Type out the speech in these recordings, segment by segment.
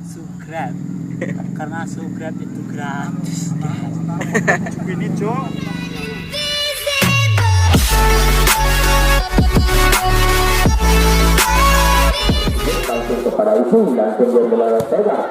subscribe karena subscribe itu gratis. Ini Cok. Langsung kepada itu langsung dia mulai pegang.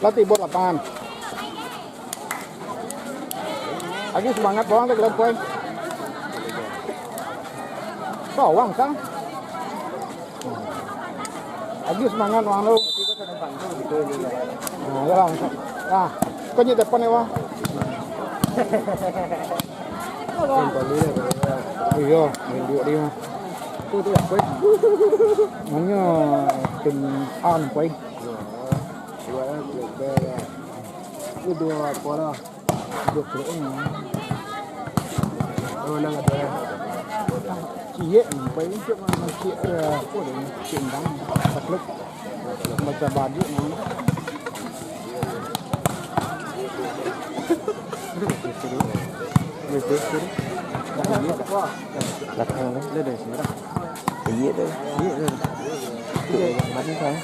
Latih buat lapangan. Lagi semangat bawang tak kelihatan poin. Bawang sang. Lagi semangat bawang lu. Nah, jalan. Nah, kau ni depan ni wah. Iya, main dua dia. Tu poin. Mana tim an poin. Ini dua pola, dua kilo. Oh, nak ada. Cie, paling cik mana cie apa ni? Cindang, takluk, macam baju ni. Betul. Belakang ni, dah sebentar. Iya dah. Mana kan?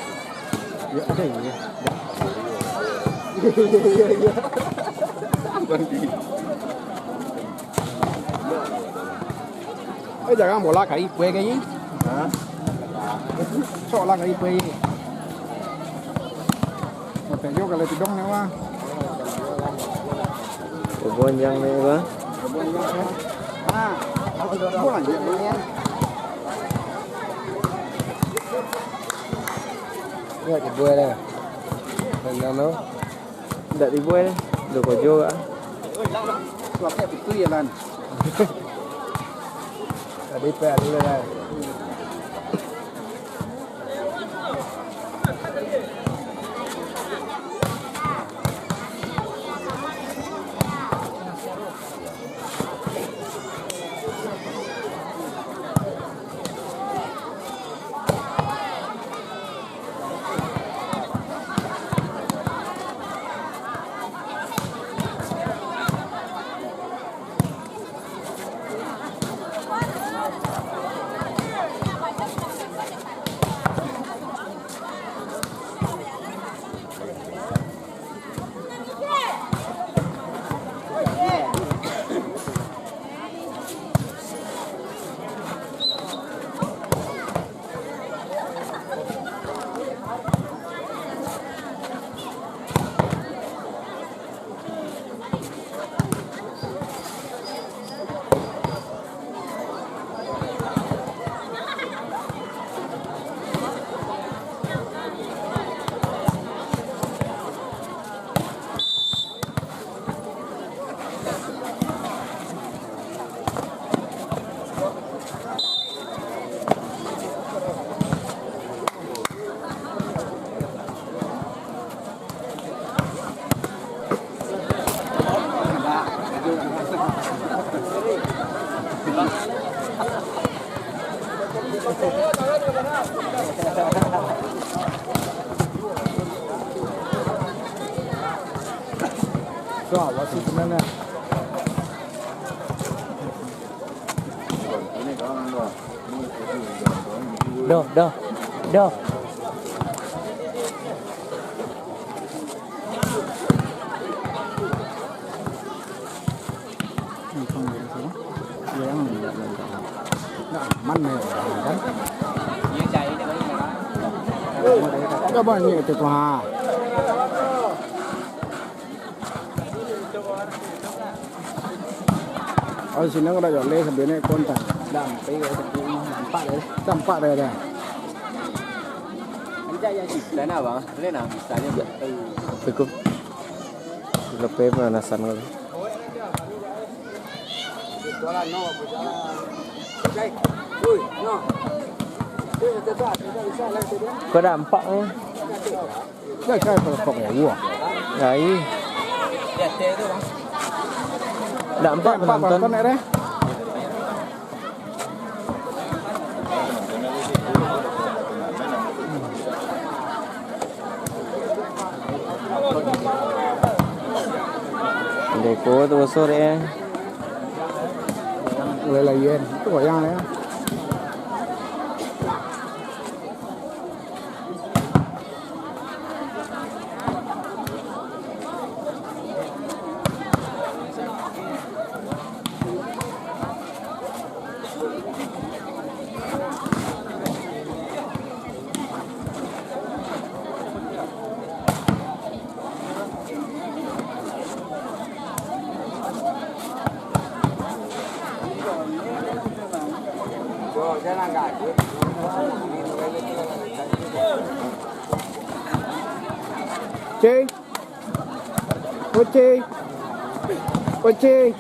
Ya ada ya. Iya. Jangan bola kali kue cái gì? Hả? Sợ là kali kue gì? Một cái vô cái này thì đông nữa mà. Bukan yang ni apa? Bukan yang ni. Ni ada buat dah. Mana no? Tak dibuat dah. Dua kojo ah. Suapnya itu ya lan. Tadi pe dulu dah. So, what's it mana? Dah. Không được. Dạ, Nggak aman ya kan? Dia cari dia balik mana? Ada banyak itu mah. Ở sini nó đã dọn lên sampai ini kontak. Dampai tapi nampak deh. Tampak dah dah. Anjay ya sih. Dah nak bang? Boleh nak? Misalnya cukup. Lepas mana nasan kali? Kau dampak ni? Cái phần cọc này mua. Đấy. Dampak penonton. Con này đấy. Để cố tôi số đấy. Là yên, cái quả giang đấy. Chị Ôi chị Ôi chị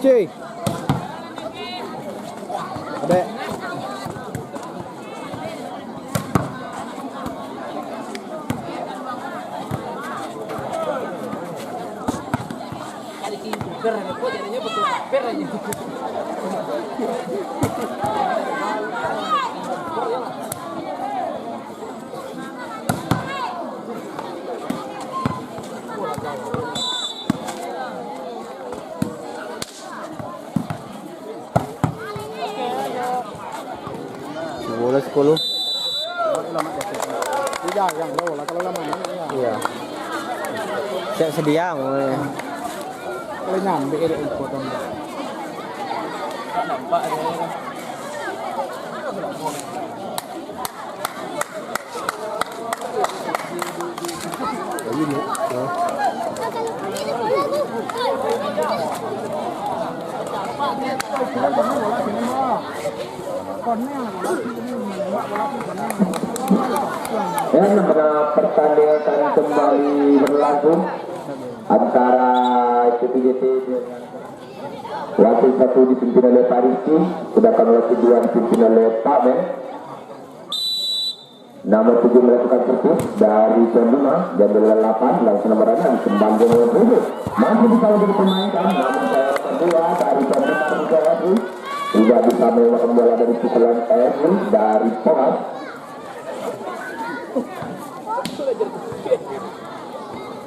Chị ở đây Bola 10. Tidak yang lo lah kalau lama ini ya. Iya. Cek sedia mau. Kalau nyampe itu potong. Nampak dia. Ini ya. Dan pertandingan akan kembali berlangsung antara PPJT dengan wakil 1 dipimpin oleh Pak Rizky, sedangkan wakil 2 dipimpin oleh Pak Men. Nomor 7 melakukan servis dari jam 5 dan 8 langsung nomor 6 kembali dengan 7 masih bisa dipermainkan, namun saya kedua dari jam 5 ke tidak bisa melakukan bola dari pukulan Erwin dari Pohat.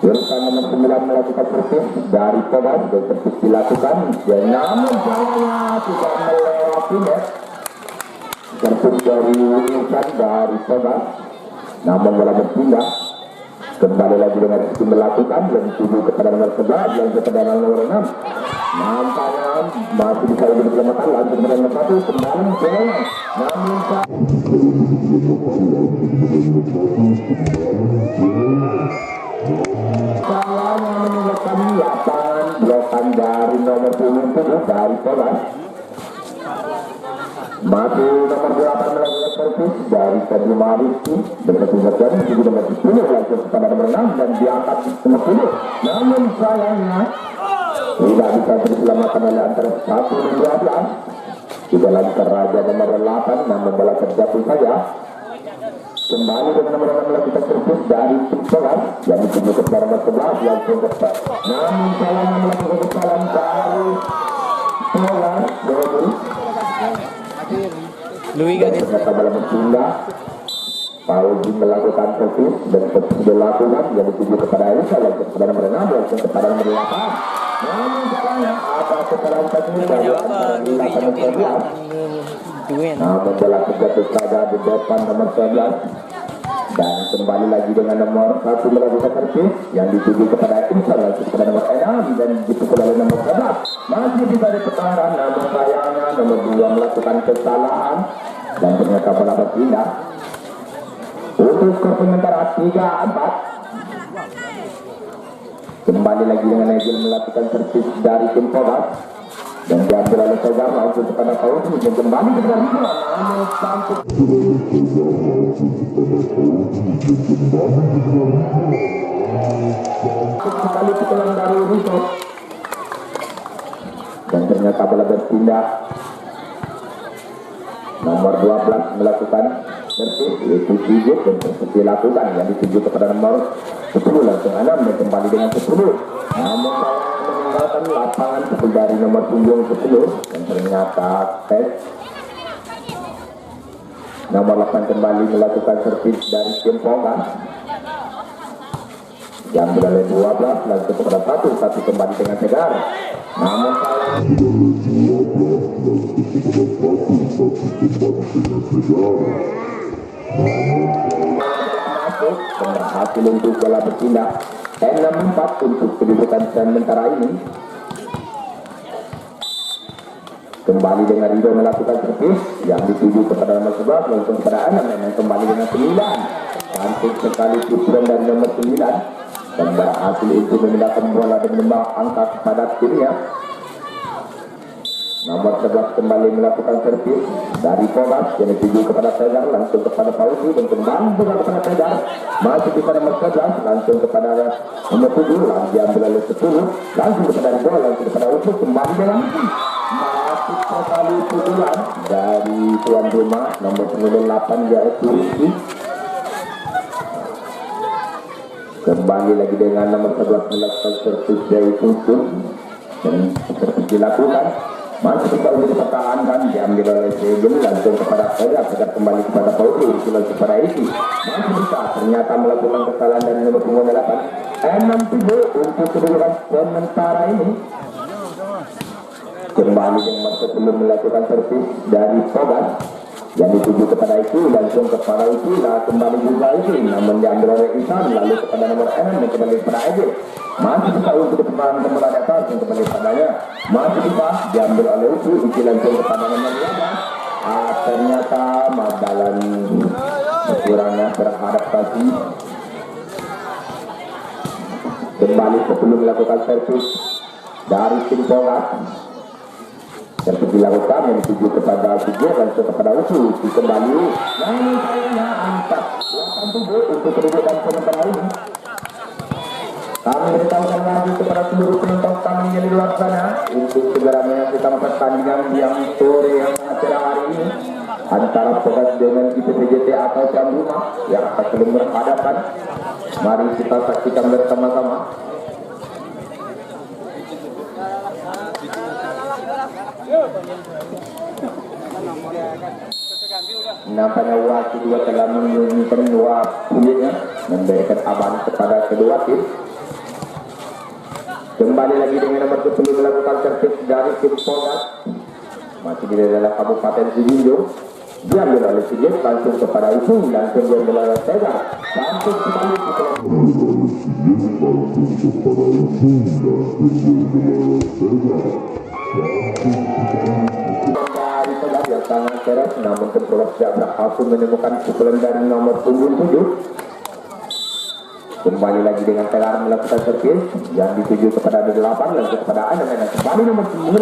Urusan nomor 9 melakukan servis dari Pohat dan servis dilakukan dan namun jalannya tidak melewati net. Servis dari Wilson dari Pohat, namun bola berpindah kembali lagi dengan Rizky melakukan dan tuju kepada nomor 11 dan kepada nomor 6. Nampaknya masih bisa lebih diselamatkan lanjut kepada nomor 1 kembali bola namun salahnya menyebabkan lapangan blokan dari nomor 10 dari Polat. Masih nomor 8 melakukan servis dari Febri Mariski dengan ketinggian tujuh nomor 10 langsung kepada nomor 6 dan diangkat nomor 10. Namun sayangnya tidak bisa diselamatkan oleh antara 1 dan 12. Tidak lagi Raja nomor 8 namun bola terjatuh saja. Kembali dengan nomor 6 melakukan servis dari Polat yang dituju kepada nomor 11 langsung kepada. Namun sayangnya melakukan kesalahan dari Polat dari Lui kan dia. ternyata dalam berpindah Pauji melakukan servis dan servis dilakukan yang dituju kepada Elisa langsung kepada nomor 6 langsung kepada nomor 8. Namun caranya ada kesalahan teknis dari antara 8 dan 11. Namun bola terjatuh saja di depan nomor 11. Dan kembali lagi dengan nomor 1 melakukan servis yang dituju kepada Insan, langsung kepada nomor 6 dan dipukul oleh nomor 11. Masih bisa dipertahankan, namun sayangnya nomor 2 melakukan kesalahan dan ternyata bola berpindah. Untuk skor sementara 3-4. Kembali lagi dengan Egil melakukan servis dari tim Pogas dan diambil oleh Segar langsung kepada Pauli dan kembali kepada Rido, namun sampai sekali pukulan dari Rido dan ternyata bola berpindah. Nomor 12 melakukan servis yaitu Sigit dan servis dilakukan yang dituju kepada nomor 10 langsung 6 dan kembali dengan 10. Namun meninggalkan lapangan dari nomor punggung 10 dan ternyata tes. Nomor 8 kembali melakukan servis dari tim Pogas yang beralih 12 langsung kepada 1 kembali dengan Tegar. Namun masuk berhasil untuk bola berpindah 6-4 untuk kedudukan sementara ini. Kembali dengan Rido melakukan servis yang dituju kepada nomor 11 langsung kepada 6 dan kembali dengan 9. Cantik sekali pukulan dari nomor 9 dan berhasil untuk memindahkan bola dan menambah angka kepada timnya. Nomor 11 kembali melakukan servis dari Pogas yang dituju kepada Tegar langsung kepada Pauzi dan kembali juga kepada Tegar. Masih kepada nomor 11 langsung kepada nomor 7 langsung diambil oleh 10 langsung kepada Rido langsung kepada Usus kembali dengan masih sekali pukulan dari tuan rumah nomor 98 yaitu Rizky. Kembali lagi dengan nomor 11 melakukan servis yaitu Usus dan servis dilakukan. Masih kita untuk dipertahankan diambil oleh Segel langsung kepada Tegar kembali kepada Pauli langsung kepada Isi. Masih bisa ternyata melakukan kesalahan dari nomor 8 6-7 untuk kedudukan sementara ini. Kembali dengan nomor 10 melakukan servis dari Pogas yang dituju kepada Isi langsung kepada Isi kembali juga Isi namun diambil oleh Isan lalu kepada nomor 6 dan kembali kepada Egil. Masih bisa untuk dipertahankan bola di atas yang kembali padanya. Masih bisa diambil oleh Uci langsung kepada nomor 15. Ternyata Magdalan kurangnya beradaptasi. Kembali sebelum melakukan servis dari tim Pogas. Servis dilakukan yang dituju kepada Sigit langsung kepada Uci kembali. Namun sayangnya angkat 8-7 untuk kedudukan sementara ini. Kami beritahukan lagi kepada seluruh penonton kami yang di luar sana untuk segera menyaksikan pertandingan yang sore yang acara hari ini antara Pogas dengan IPPJT atau tuan rumah yang akan saling berhadapan. Mari kita saksikan bersama-sama. Nampaknya waktu dua telah menunjukkan waktunya memberikan aman kepada kedua tim. Kembali lagi dengan nomor 10 melakukan servis dari tim Pogas masih di dalam Kabupaten Sijinjo diambil oleh Sigit langsung kepada Isu langsung diambil oleh Tegar langsung kembali dari Tegar yang sangat keras namun Pogas tidak berhasil menemukan pukulan dari nomor punggung 7. Kembali lagi dengan Tegar melakukan servis yang dituju kepada 8 langsung kepada 6 dan kembali nomor 9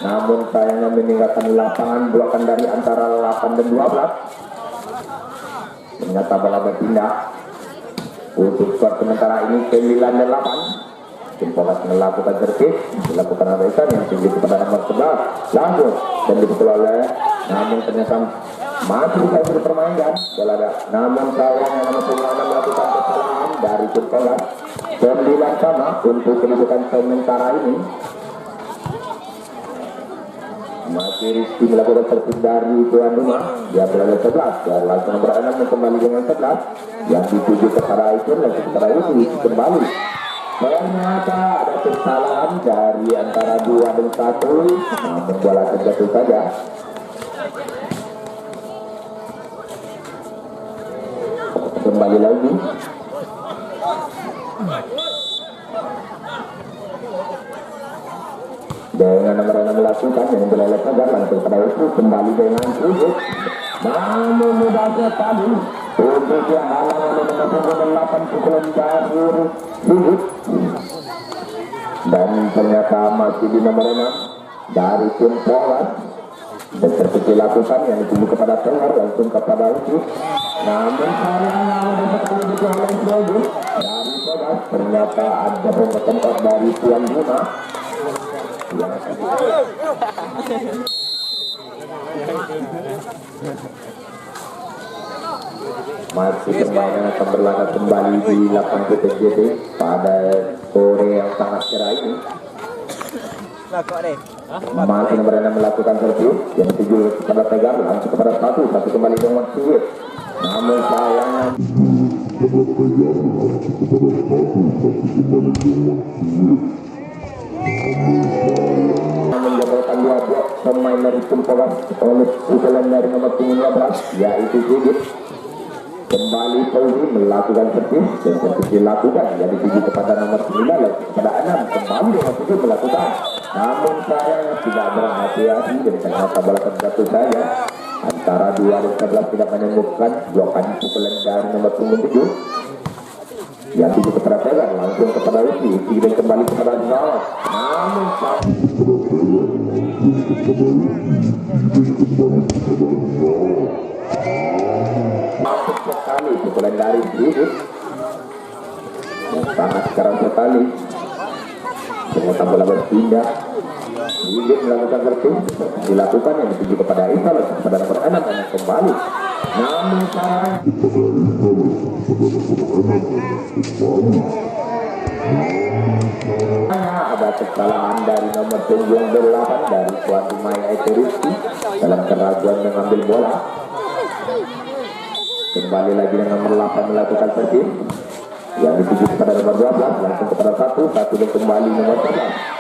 namun sayangnya meninggalkan lapangan blokan dari antara 8 dan 12. Ternyata bola berpindah untuk skor sementara ini 9 dan 8. Tim Pogas melakukan servis dilakukan oleh Isan yang tinggi kepada nomor 11 langsung dan dipukul oleh namun ternyata masih bisa dipermainkan bola namun sayangnya nomor 9 melakukan kesalahan dari tim Pogas 9 sama untuk kedudukan sementara ini. Masih Rizky melakukan servis dari tuan rumah dia berada 11 dan langsung nomor 6 kembali dengan 11 yang dituju kepada Isun langsung kepada Uci kembali. Ternyata ada kesalahan dari antara 2 dan 1 namun bola terjatuh saja. kembali lagi. Dengan nomor 6 melakukan yang berlalu tegar langsung pada itu kembali dengan Sujud. Namun mudah sekali untuk yang halang oleh nomor 8 pukulan dari Sujud. Dan ternyata masih di nomor 6 dari tim Polas. Dan seperti lakukan yang dituju kepada Tengah langsung kepada Uci. Namun sayangnya ada sekali dijualan Sujud dari Polas. Ternyata ada tempat dari Tuan Bima. Masih permainan akan berlangsung kembali di lapangan PTJD pada sore yang sangat cerah ini. Masih nomor 6 melakukan servis yang dituju kepada Tegar langsung kepada satu kembali dengan Sujud. Namun sayangnya menjatuhkan 2 blok pemain dari tim Polas oleh pukulan dari nomor 15 yaitu Sujud. Kembali Fauzi melakukan servis dan servis dilakukan yang dituju kepada nomor 9 kepada 6 kembali dengan Sujud melakukan. Namun sayang tidak berhati-hati dan ternyata bola terjatuh saja antara 2 dan 11 tidak menemukan blokan pukulan dari nomor 7 yang tuju kepada Tegar langsung kepada Uci dan kembali kepada Zawad. Namun masuk sekali pukulan dari Sujud sangat keras sekali. Ternyata bola berpindah. Sujud melakukan servis dilakukan yang dituju kepada Isa langsung kepada nomor 6 yang kembali. Namun sayang ada kesalahan dari nomor 8 dari Tuan Dumaya itu Rizky dalam keraguan mengambil bola. Kembali lagi dengan nomor 8 melakukan servis yang dituju kepada nomor 12 langsung kepada satu dan kembali nomor 11.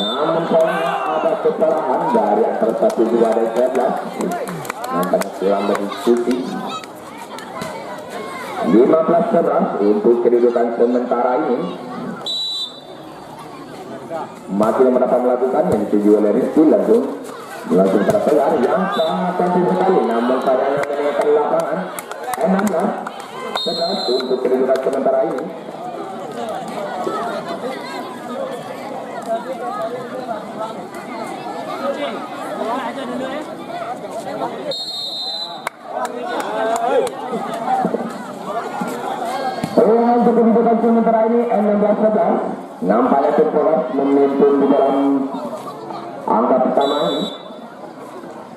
Namun sayangnya ada kesalahan dari antara 1, 2 dan 11. Nampaknya kurang berdiskusi 15-11 untuk kedudukan sementara ini. Masih nomor 8 melakukan yang dituju oleh Rizky langsung pada Tegar yang sangat cantik sekali. Namun sayangnya meninggalkan lapangan 16-11 untuk kedudukan sementara ini. Untuk kedudukan sementara ini 16-11 nampaknya tim Polas memimpin di dalam angka pertama ini.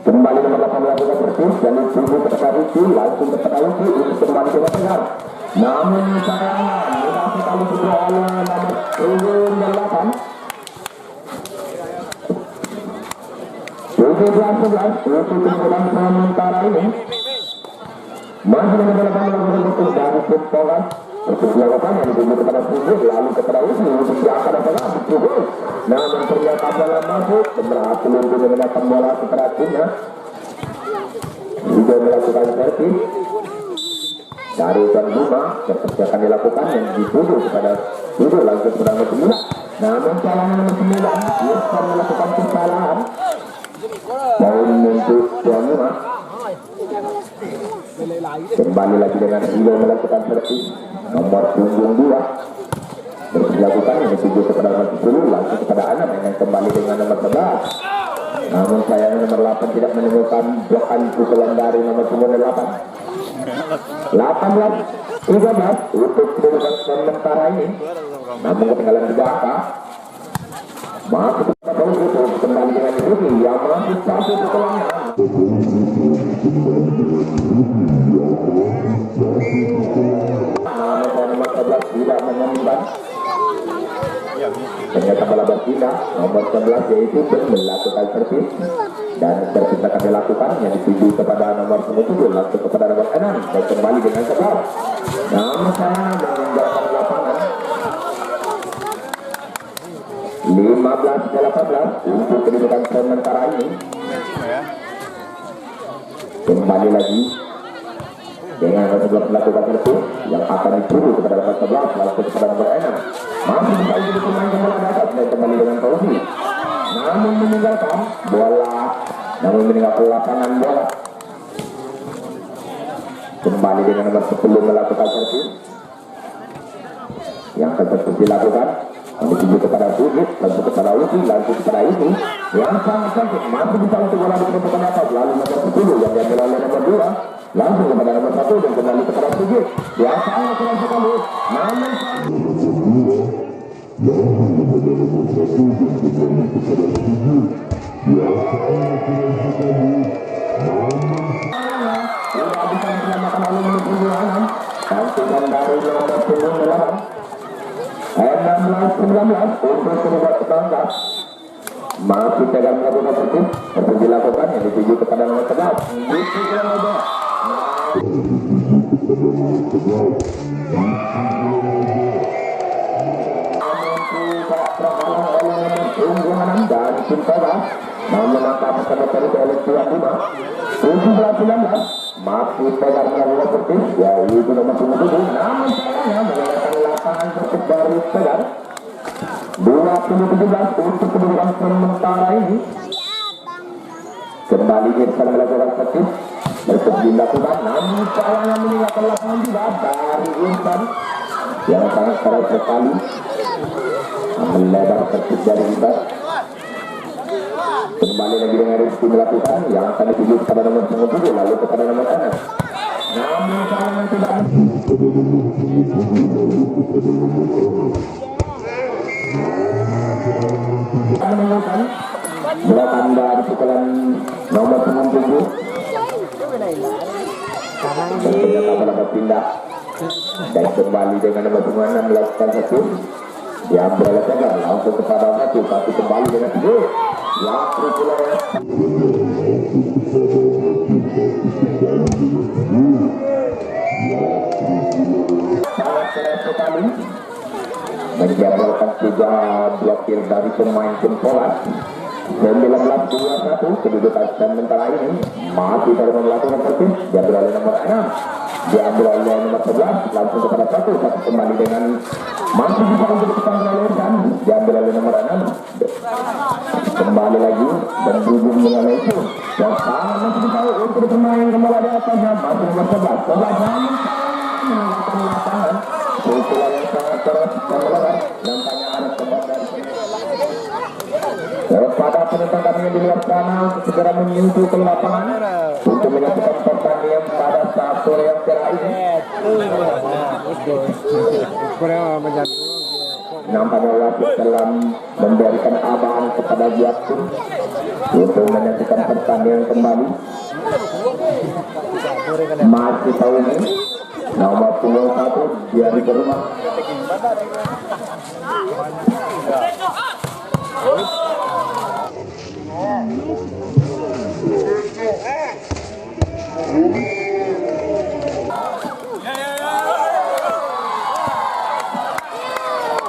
Kembali nomor 8 melakukan servis dan dituju kepada Rizky langsung kepada Uci untuk kembali ke Tegar. Namun sayangnya mudah sekali juga oleh nomor 8 17-11 untuk kedudukan sementara ini. Masih dengan bola melakukan servis dari tim Polas untuk dilakukan yang dituju kepada Sujud lalu kepada Uci untuk diangkat adalah Sujud. Namun ternyata bola masuk berhasil untuk mendapatkan bola kepada timnya. Juga melakukan servis dari Tuan Bima seperti akan dilakukan yang dituju kepada Sujud langsung kepada nomor 9. Namun sayangnya nomor 9 bisa melakukan kesalahan. Poin untuk Tuan Bima. Kembali lagi dengan Ilo melakukan servis nomor punggung 2 terus dilakukan yang dituju kepada nomor 10 langsung kepada Anam yang kembali dengan nomor 11. Namun sayangnya nomor 8 tidak menemukan blokan pukulan dari nomor 8. 18-13 untuk kedudukan sementara ini. Namun ketinggalan di belakang masuk kepada itu kembali dengan Ruki yang masih satu pukulannya. Namun nomor 11 tidak menyimpan. Ternyata bola berpindah nomor 11 yaitu melakukan servis dan servis akan dilakukan yang dituju kepada nomor 7 langsung kepada nomor 6 dan kembali dengan 11. Namun saya meninggalkan lapangan 15-18 untuk kedudukan sementara ini. Kembali lagi dengan nomor bertugas melakukan servis yang akan dituju kepada nomor 11 langsung kepada nomor 6. Masih bisa jadi pemain kembali atas dan kembali dengan Fauzi. Namun meninggalkan bola, meninggalkan lapangan bola. Kembali dengan nomor 10 melakukan servis. Yang akan servis dilakukan dituju kepada Sudut, langsung kepada Uti, langsung kepada ini yang sangat cantik, masih bisa untuk bola diperlukan atas, lalu nomor 10 yang diambil oleh nomor 2 langsung kepada nomor 1 dan kembali kepada Sudut yang sangat keren sekali, namun tidak bisa diselamatkan oleh nomor 6 tantikan dari nomor 9 16-19 untuk penyebab tetangga masih pegang melakukan servis seperti dilakukan yang dituju kepada nomor 11 dan Cintaga namun angka bersama dari oleh Tuan 5 17-19 masih pegang melakukan servis yaitu nomor 27 namun sayangnya menggunakan lapangan servis baru pegang 20-17 untuk kedudukan sementara ini kembali kita melakukan servis berikut dilakukan namun sayangnya meninggalkan lapangan juga dari Intan yang sangat keras sekali melebar servis dari Intan. Kembali lagi dengan Rizky melakukan yang akan dituju kepada nomor 7 lalu kepada nomor 6 namun sayangnya tidak menemukan belakang dari pukulan nomor 97 dan ternyata dapat pindah dan kembali dengan nomor 6 melakukan satu diambil oleh Tegar langsung kepada satu kembali dengan 3 yang pukulannya sangat keras sekali menjatuhkan 3 blokir dari pemain tim Poland 19-21 kedudukan sementara ini masih baru melakukan servis diambil oleh nomor 6 diambil oleh nomor 11 langsung kepada satu kembali dengan masih bisa untuk dipanggilkan diambil oleh nomor 6 kembali lagi dan hubung dengan itu dan sangat masih bisa untuk bermain kembali di atasnya masih nomor 11 menangkan lapangan pukulan yang sangat keras dan melebar nampaknya ada tempat dari kepada penonton kami yang di luar sana untuk segera menyentuh ke lapangan untuk menyaksikan pertandingan pada saat sore yang cerah ini. Nampaknya wasit telah memberikan abang kepada Giasun untuk menyaksikan pertandingan kembali. Masih tahu ini nomor 21 dia di rumah.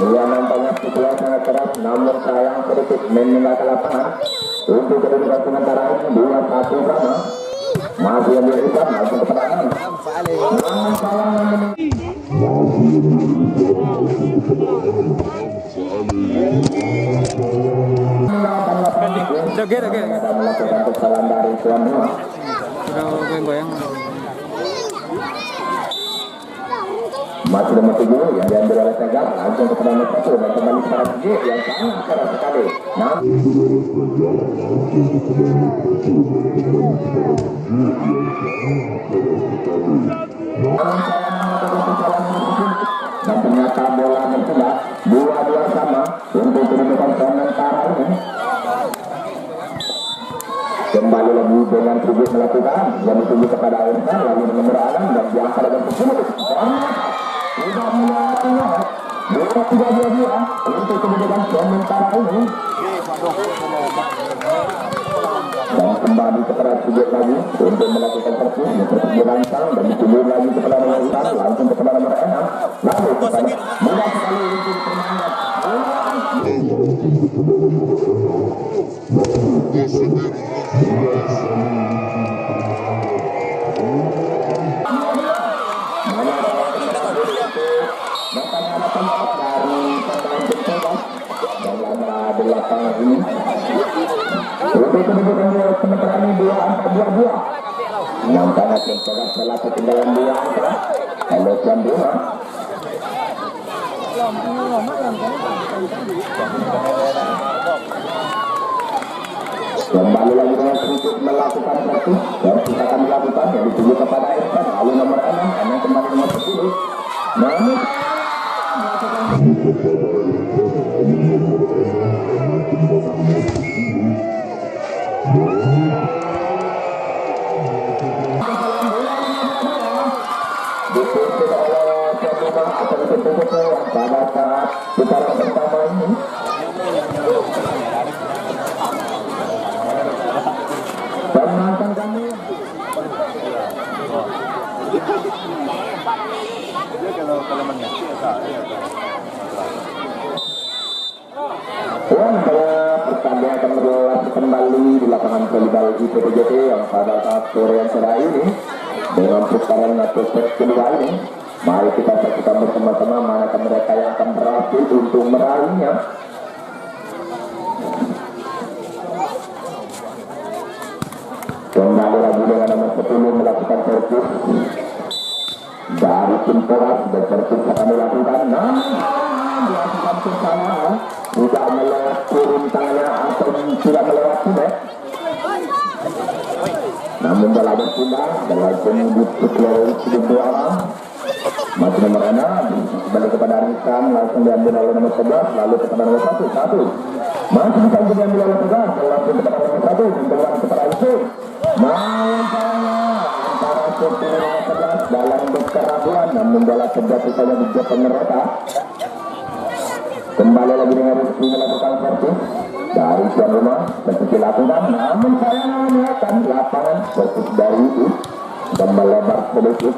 Ia nampaknya pukulan sangat keras namun sayang sedikit meninggalkan lapangan untuk kedudukan sementara ini 2-1 sama masih yang dihitam langsung kepada namun sayang melakukan kesalahan dari tuan rumah masih nomor 7 yang diambil oleh Tegar langsung kepada nomor 1 dan kembali kepada G yang sangat keras sekali dan ternyata bola bersebelah 2-2 sama untuk kedudukan sementara ini kembali lagi dengan tribut melakukan yang dituju kepada Irfan lalu nomor 6 dan diangkat dengan 10 sudah mulainya 2-3 untuk kedudukan sementara ini dan kembali kepada tribut lagi untuk melakukan servis seperti dirancang dan dituju lagi kepada nomor 6 langsung kepada nomor 6 lalu kepada mudah sekali untuk permainan lapangan ini. Untuk kedudukan sementara ini 2-4-2-2. Nampaknya tim Togas telah ketinggalan 2 angka. Kalau tuan rumah. Kembali lagi dengan sedikit melakukan satu dan kita akan melakukan yang dituju kepada Irfan. Lalu nomor 6 yang kembali nomor 10. Namun pada saat putaran pertama ini penonton kami pertandingan akan berlangsung kembali di lapangan volleyball IPTJT yang pada saat sore yang cerah ini dengan putaran atau set kedua ini. Mari kita saksikan bersama-sama manakah mereka yang akan berhasil untuk meraihnya. Kembali lagi dengan nomor 10 melakukan servis dari tim Togas dan servis akan dilakukan. Dilakukan kesalahan, tidak melewat turun tangannya atau tidak melewat net. Namun bola berpindah dan langsung dipukul kedua orang. Masih nomor 6 kembali kepada Rizkan, langsung diambil oleh nomor 11, lalu kepada nomor 1. Masih bisa diambil oleh Togas, langsung kepada nomor 1, kembali kepada Yusuf. Masalahnya antara Yusuf dan nomor 11 dalam berkeraguan, namun bola terjatuh saja di jepang mereka. Kembali lagi dengan Rizky melakukan servis dari tuan rumah dan dilakukan, namun sayangnya melihatkan lapangan fokus dari itu dan melebar sedikit.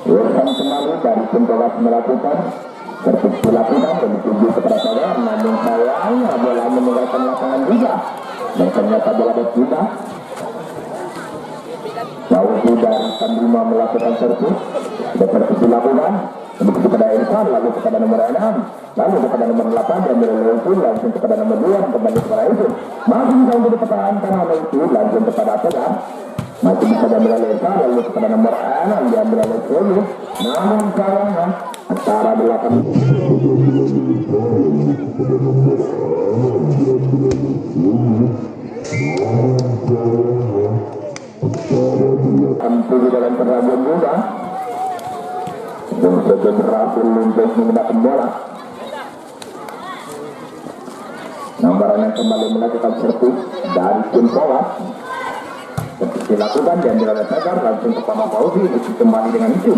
Irfan kembali dari tim Togas melakukan servis dilakukan dan dituju kepada Togas, namun sayangnya bola meninggalkan lapangan juga dan ternyata bola berpindah. Jauh dari Sandima melakukan servis dan servis dilakukan dituju kepada Irfan, lalu kepada nomor 6, lalu kepada nomor 8 dan berlangsung langsung kepada nomor 2 kembali kepada itu. Masih bisa untuk dipertahankan oleh itu langsung kepada Togas. Masih bisa diambil oleh Irfan, lalu kepada nomor 6 diambil oleh Sulu. Namun sayangnya antara 8 Ampun dalam perlabuan juga dan sudah berhasil untuk menggunakan bola. Nambaran yang kembali melakukan servis dari tim Togas dilakukan dan dilakukan Tegar langsung kepada Fauzi, kembali dengan itu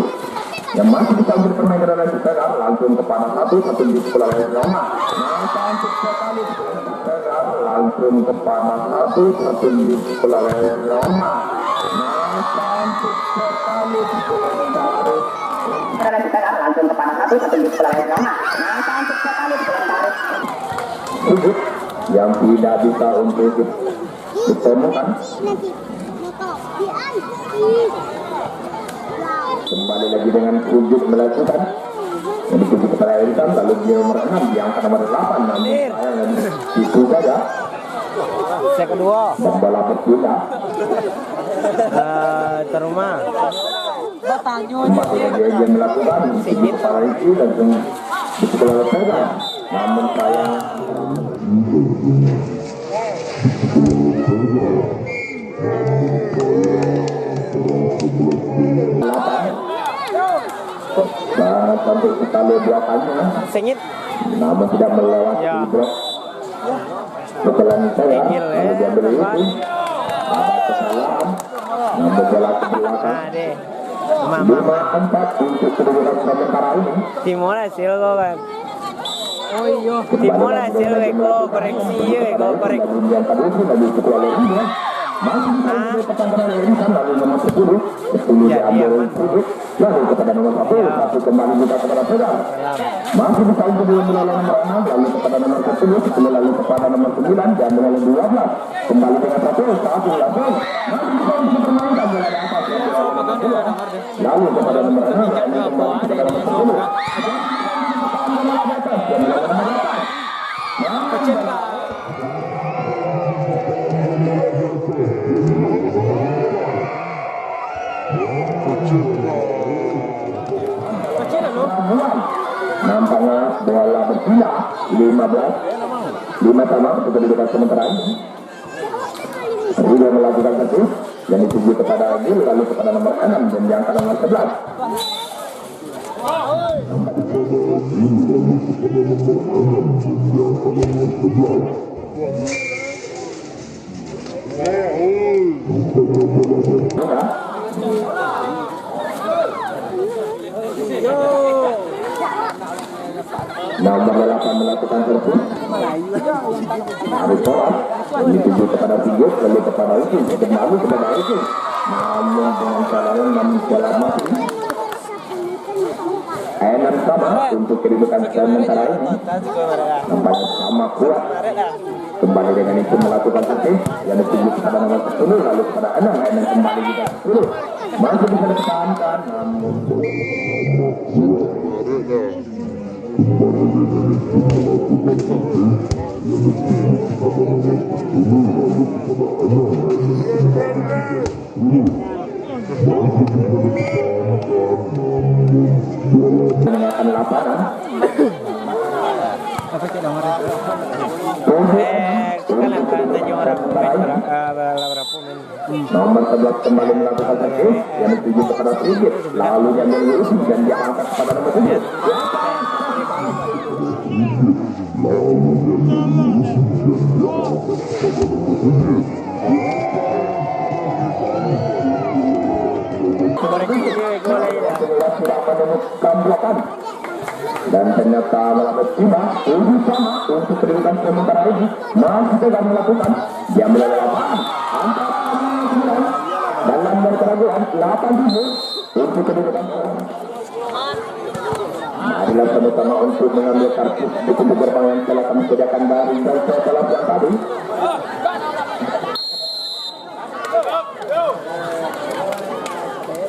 yang masih bisa bermain dengan Tegar langsung kepada satu di sekolah Roma. Maka untuk sekali Tegar langsung kepada satu di sekolah Roma. Maka untuk sekali Tegar langsung kepada satu di sekolah Roma. Maka untuk sekali yang tidak bisa untuk ditemukan. Kembali lagi dengan sujud melakukan yang dituju kepada Irfan, lalu dia nomor 6 diangkat nomor 8, namun sayang itu saja Set kedua dan bola berpindah terumah kembali lagi dia melakukan dituju kepada itu langsung dipukul oleh Tegar, namun sayang sangat cantik sekali belakangnya, sengit namun tidak melewati blok pukulan saya, lalu diambil itu ada kesalahan, namun bola ke belakang 5-4 untuk kedudukan sementara ini. Timor hasil kok kan. Oh iya, Timor hasil kok koreksi yang tadi itu lagi ketua lainnya masih ada pertandingan ini kan, lalu nomor 10 diambil lalu kepada nomor 1 kembali juga kepada Tegar, masih bisa untuk diambil oleh nomor 6, lalu kepada nomor 10 lalu kepada nomor 9 diambil oleh 12 kembali dengan 1 langsung masih bisa untuk bermainkan bola di atas lalu kepada nomor 6 lalu kembali kepada nomor 10 maka 5 sama untuk kedudukan sementara ini. Sudah melakukan satu yang dituju kepada Agil, lalu kepada nomor 6 dan yang nomor 11. Nomor 8 melakukan servis. Harus tolak. Dituju kepada Tigis, lalu kepada Uki, lalu kepada Uki. Namun dengan jalan namun jalan mati. Enak sama untuk kedudukan sementara ini. Nampaknya sama kuat. Kembali dengan itu melakukan servis. Yang dituju kepada nomor 10, lalu kepada 6. Enak kembali juga 10. Masih bisa dipertahankan, namun meninggalkan lapangan. Apa cek nomor itu? Nomor 11 kembali melakukan servis yang dituju kepada Trigit, lalu yang melurus dan diangkat kepada nomor 7. Sudah menemukan belakang dan ternyata melakukan tiba 7 sama untuk kedudukan sementara ini. Masih tidak melakukan dia melalui lapangan antara 9 dan nomor keraguan 8 untuk kedudukan. Marilah sama-sama untuk mengambil kartu di kubu gerbang yang telah kami sediakan dari dan setelah yang tadi.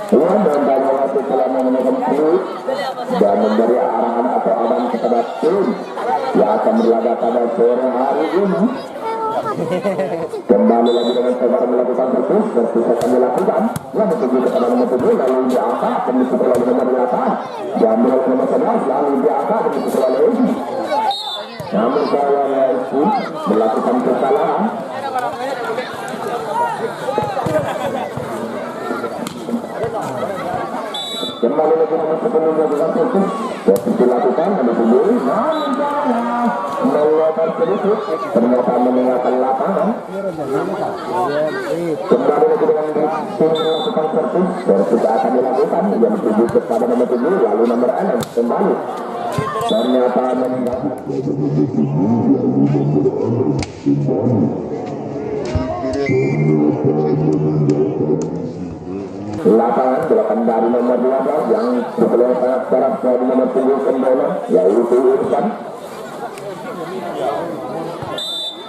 Tuhan dan banyak waktu telah memenuhi peluit dan memberi arahan atau adan kepada tim yang akan berlaga pada sore hari ini. Kembali lagi dengan saudara melakukan servis dan akan dilakukan. Yang dituju kepada nomor 7 lalu diangkat dan disusul oleh nomor 8. Diambil oleh nomor 11 lalu diangkat dan disusul oleh Ezi. Namun saya itu melakukan kesalahan. Kembali lagi nomor 10 melakukan servis. Dilakukan nomor 7. Namun saya melewat sedikit ternyata meninggalkan lapangan. Kembali lagi dengan tim melakukan servis dan sudah akan dilakukan yang dituju kepada nomor 7 lalu nomor 6 kembali ternyata meninggalkan lapangan. Gerakan dari nomor 12 yang sebelum sangat keras dari nomor 7 kembali yaitu Irfan.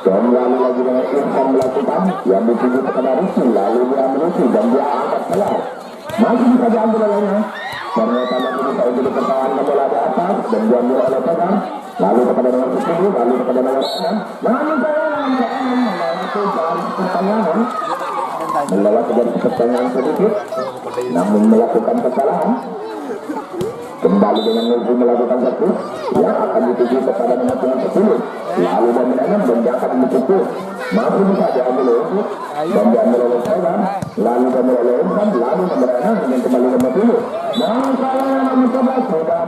Kembali lagi dengan Irfan melakukan yang dituju kepada Rizky, lalu dia menuju dan dia angkat keluar. Masih bisa diambil olehnya. Ternyata masih bisa untuk dipertahankan bola di atas dan diambil oleh Tegar. Lalu kepada nomor 10, lalu kepada nomor 6. Namun saya melewati pertanyaan. Melewati dari pertanyaan sedikit, namun melakukan kesalahan. Kembali dengan Nuzi melakukan servis yang akan dituju kepada nomor 10. Lalu dan menanam dan dia akan dituju. Masih bisa diambil oleh dan diambil oleh Tegar. Lalu diambil oleh Irfan, lalu nomor 6 dengan kembali nomor 10. Namun saya mencoba sudah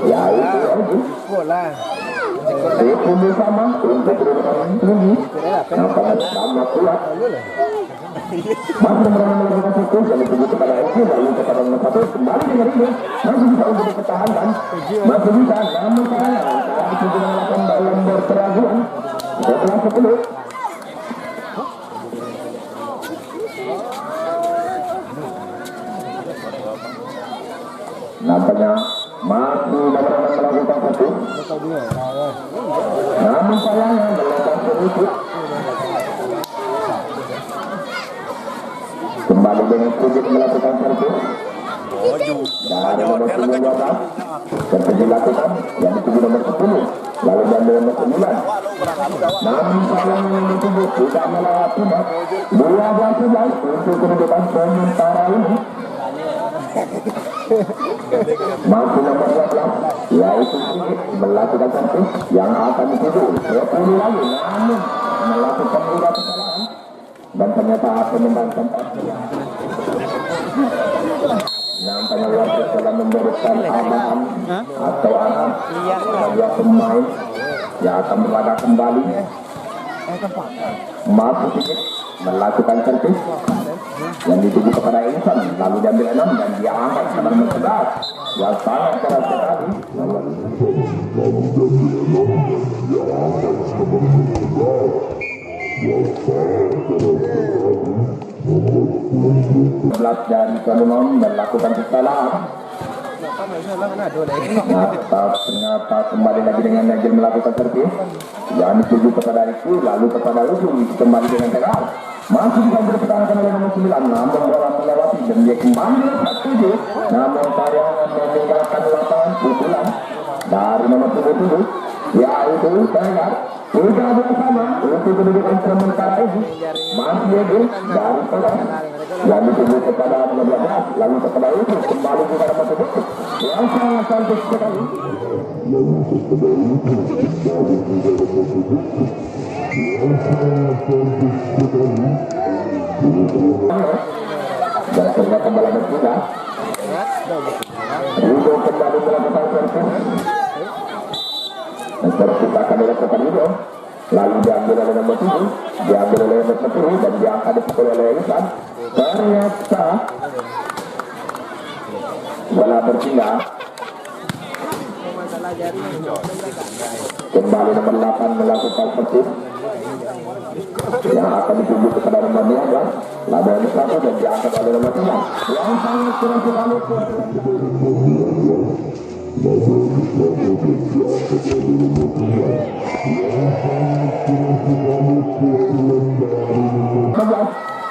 ya itu bola. itu sama untuk kedudukan tinggi nampaknya sama kuat. Masih melakukan satu dan dituju kepada Eki lalu kepada nomor 1 kembali dengan ini masih bisa untuk dipertahankan masih bisa namun saya dituju melakukan dalam berkeraguan setelah 10. Nampaknya masih melakukan satu namun sayangnya melakukan sedikit. Kembali dengan sedikit melakukan servis dari nomor 12 servis dilakukan yang dituju nomor 10 lalu diambil nomor 9. Namun sayang yang dituju tidak melewati 12-11 untuk kedudukan sementara ini. Masih nomor 12 yaitu melakukan servis yang akan dituju 10 lagi, namun melakukan juga kesalahan dan ternyata penyembang tempat nampaknya wasit telah memberikan arahan atau arahan bagi pemain yang akan berlaga kembali masuk sedikit melakukan servis yang dituju kepada Insan, lalu diambil 6 dan dia angkat ke nomor 11 yang sangat keras sekali. Dan Solomon melakukan kesalahan. Ternyata kembali lagi dengan Najil melakukan servis yang dituju kepada Riku, lalu kepada Lusu kembali dengan tegar. Masih bisa dipertahankan oleh nomor 9, namun bola melewati dan dia kembali ke 7. Namun sayang meninggalkan lapangan pukulan dari nomor 77 yaitu tegar. Sudah bersama untuk kedudukan sementara ini masih Najil dari Tegar yang dituju kepada nomor 12, lalu kepada Lusu kembali juga nomor 7 yang sangat cantik sekali. Dan ternyata bola berpindah. Rido kembali melakukan servis. Dan servis akan dilakukan Rido. Lalu diambil oleh nomor 7, diambil oleh nomor 10 dan diangkat dipukul oleh Isan. Ternyata bola berpindah. Kembali nomor 8 melakukan servis yang akan dituju kepada nomor 12, lalu nomor 1 dan diangkat oleh nomor 9 yang sangat kurang sekali.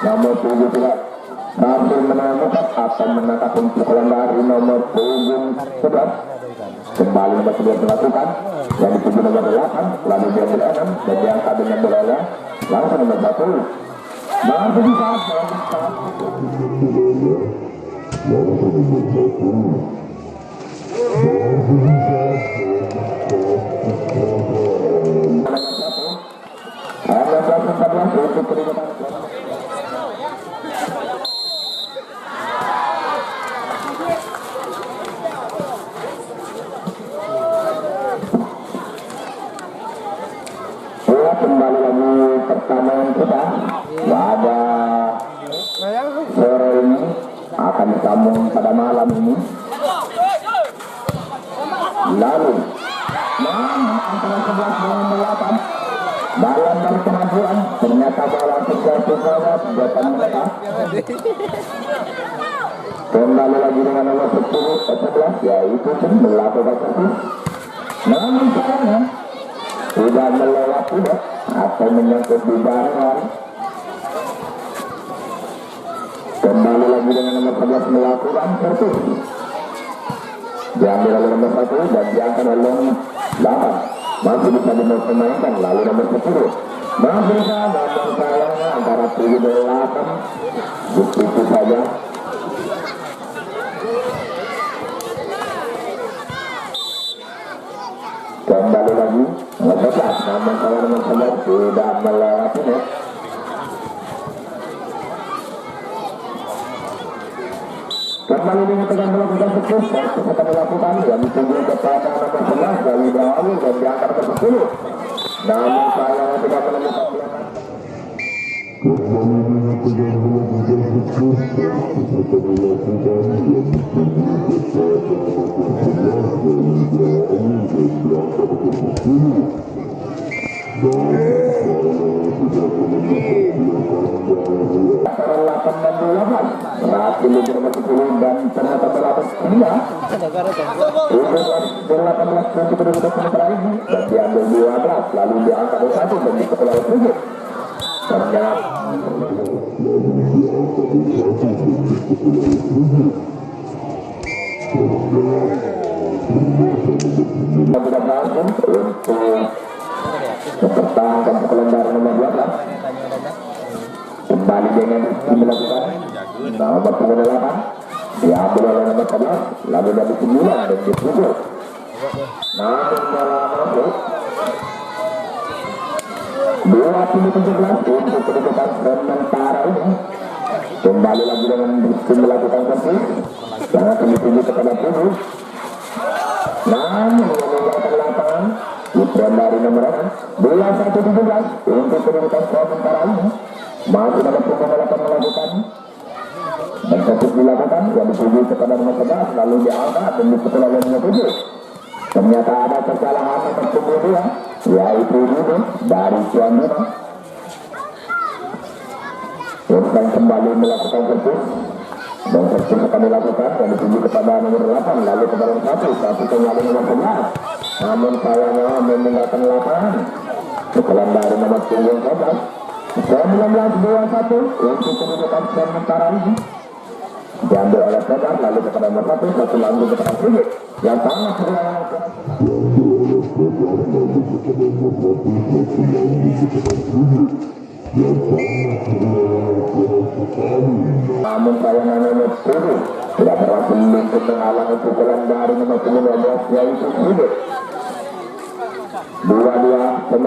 Nomor 17 masih menemukan atau menangkap pukulan dari nomor 11. Kembali nomor 11 melakukan yang dituju nomor 8, lalu diambil 6 dan diangkat dengan bola langsung nomor 1. Masih bisa ada 14 untuk kedudukan. Kembali lagi pertandingan kita pada sore ini akan disambung pada malam ini. Lalu antara 11 dengan 8 dalam dari kemajuan ternyata bola terjatuh pada buatan mereka. Kembali lagi dengan nomor 11 yaitu melakukan servis. Namun caranya sudah melewati atau menyangkut di barangan. Kembali lagi dengan nomor 11 melakukan servis. Diambil oleh nomor 1 dan diangkat oleh nomor 8. Masih bisa dipermainkan, lalu nomor 10 masih bisa, namun sayangnya antara 7 dan 8 begitu saja. Kembali lagi nomor 11, namun kalau nomor 11 sudah melewatinya. Kembali dengan tekan melakukan servis, akan dilakukan yang dituju kepada nomor 11 dari Brawi dan diangkat ke 10. Namun sayang tidak menemukan bola. Kembali dengan tekan melakukan servis, akan dilakukan yang dituju kepada nomor 11 dari Brawi dan diangkat ke 10. Antara 8 dan 12 berhasil di nomor 10 dan ternyata berlapas dia untuk 18 untuk kedudukan sementara ini dan diambil 12 lalu diangkat ke 1 dan dipukul oleh 7. Ternyata Tidak berhasil untuk mempertahankan kelendaran nomor 12. Kembali dengan dilakukan nomor 8 diambil oleh nomor 11, lalu dari 9 dan dipukul. Namun malah masuk 2017 untuk kedudukan sementara ini. Kembali lagi dengan melakukan servis yang akan dituju kepada tubuh. Namun meninggalkan lapangan Putra dari nomor 2117 untuk kedudukan sementara ini. Masih dalam pembalap melakukan dan fokus dilakukan yang dituju kepada nomor 11, lalu diangkat dan dipukul oleh nomor 7. Ternyata ada kesalahan nomor 2, yaitu Ruben dari tuan rumah. Yang kembali melakukan servis dan servis akan dilakukan yang dituju kepada nomor 8, lalu kepada 1 kembali nomor 11. Namun sayangnya meninggalkan lapangan kesalahan dari nomor 11 1921 untuk kedudukan sementara ini diambil oleh Sedar, lalu kepada nomor 1 langsung kepada Sigit yang sangat segera. Namun sayangnya nomor 10 tidak berhasil untuk menghalangi pukulan dari nomor 19 yaitu Sigit. 22-19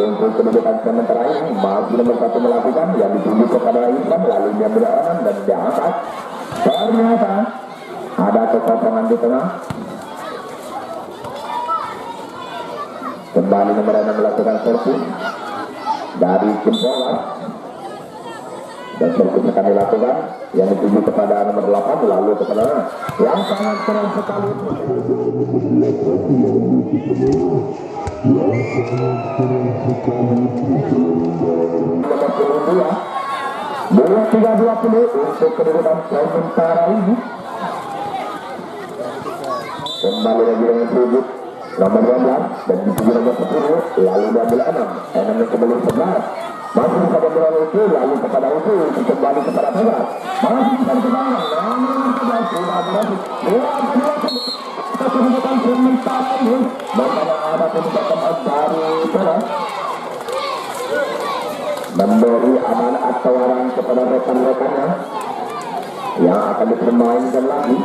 untuk kedudukan sementara ini masih nomor 1 melakukan yang dituju kepada Islam, lalu dia berjalan dan diangkat. Ternyata ada kekosongan di tengah. Kembali nomor 6 melakukan servis dari tim bola dan servis akan dilakukan yang dituju kepada nomor 8, lalu kepada yang sangat keren sekali. Nomor 2320 untuk kedudukan sementara ini. Kembali lagi dengan sudut nomor 12 dan dituju nomor 10, lalu diambil 6 kembali 11. Masih bisa berlalu itu, lalu kepada itu kembali kepada Tengah. Masih bisa dikembangkan, namun sudah berhasil. Kedudukan sementara ini, makanya ada kedudukan dari Tengah memberi amanat tawaran kepada rekan-rekannya yang akan dipermainkan lagi.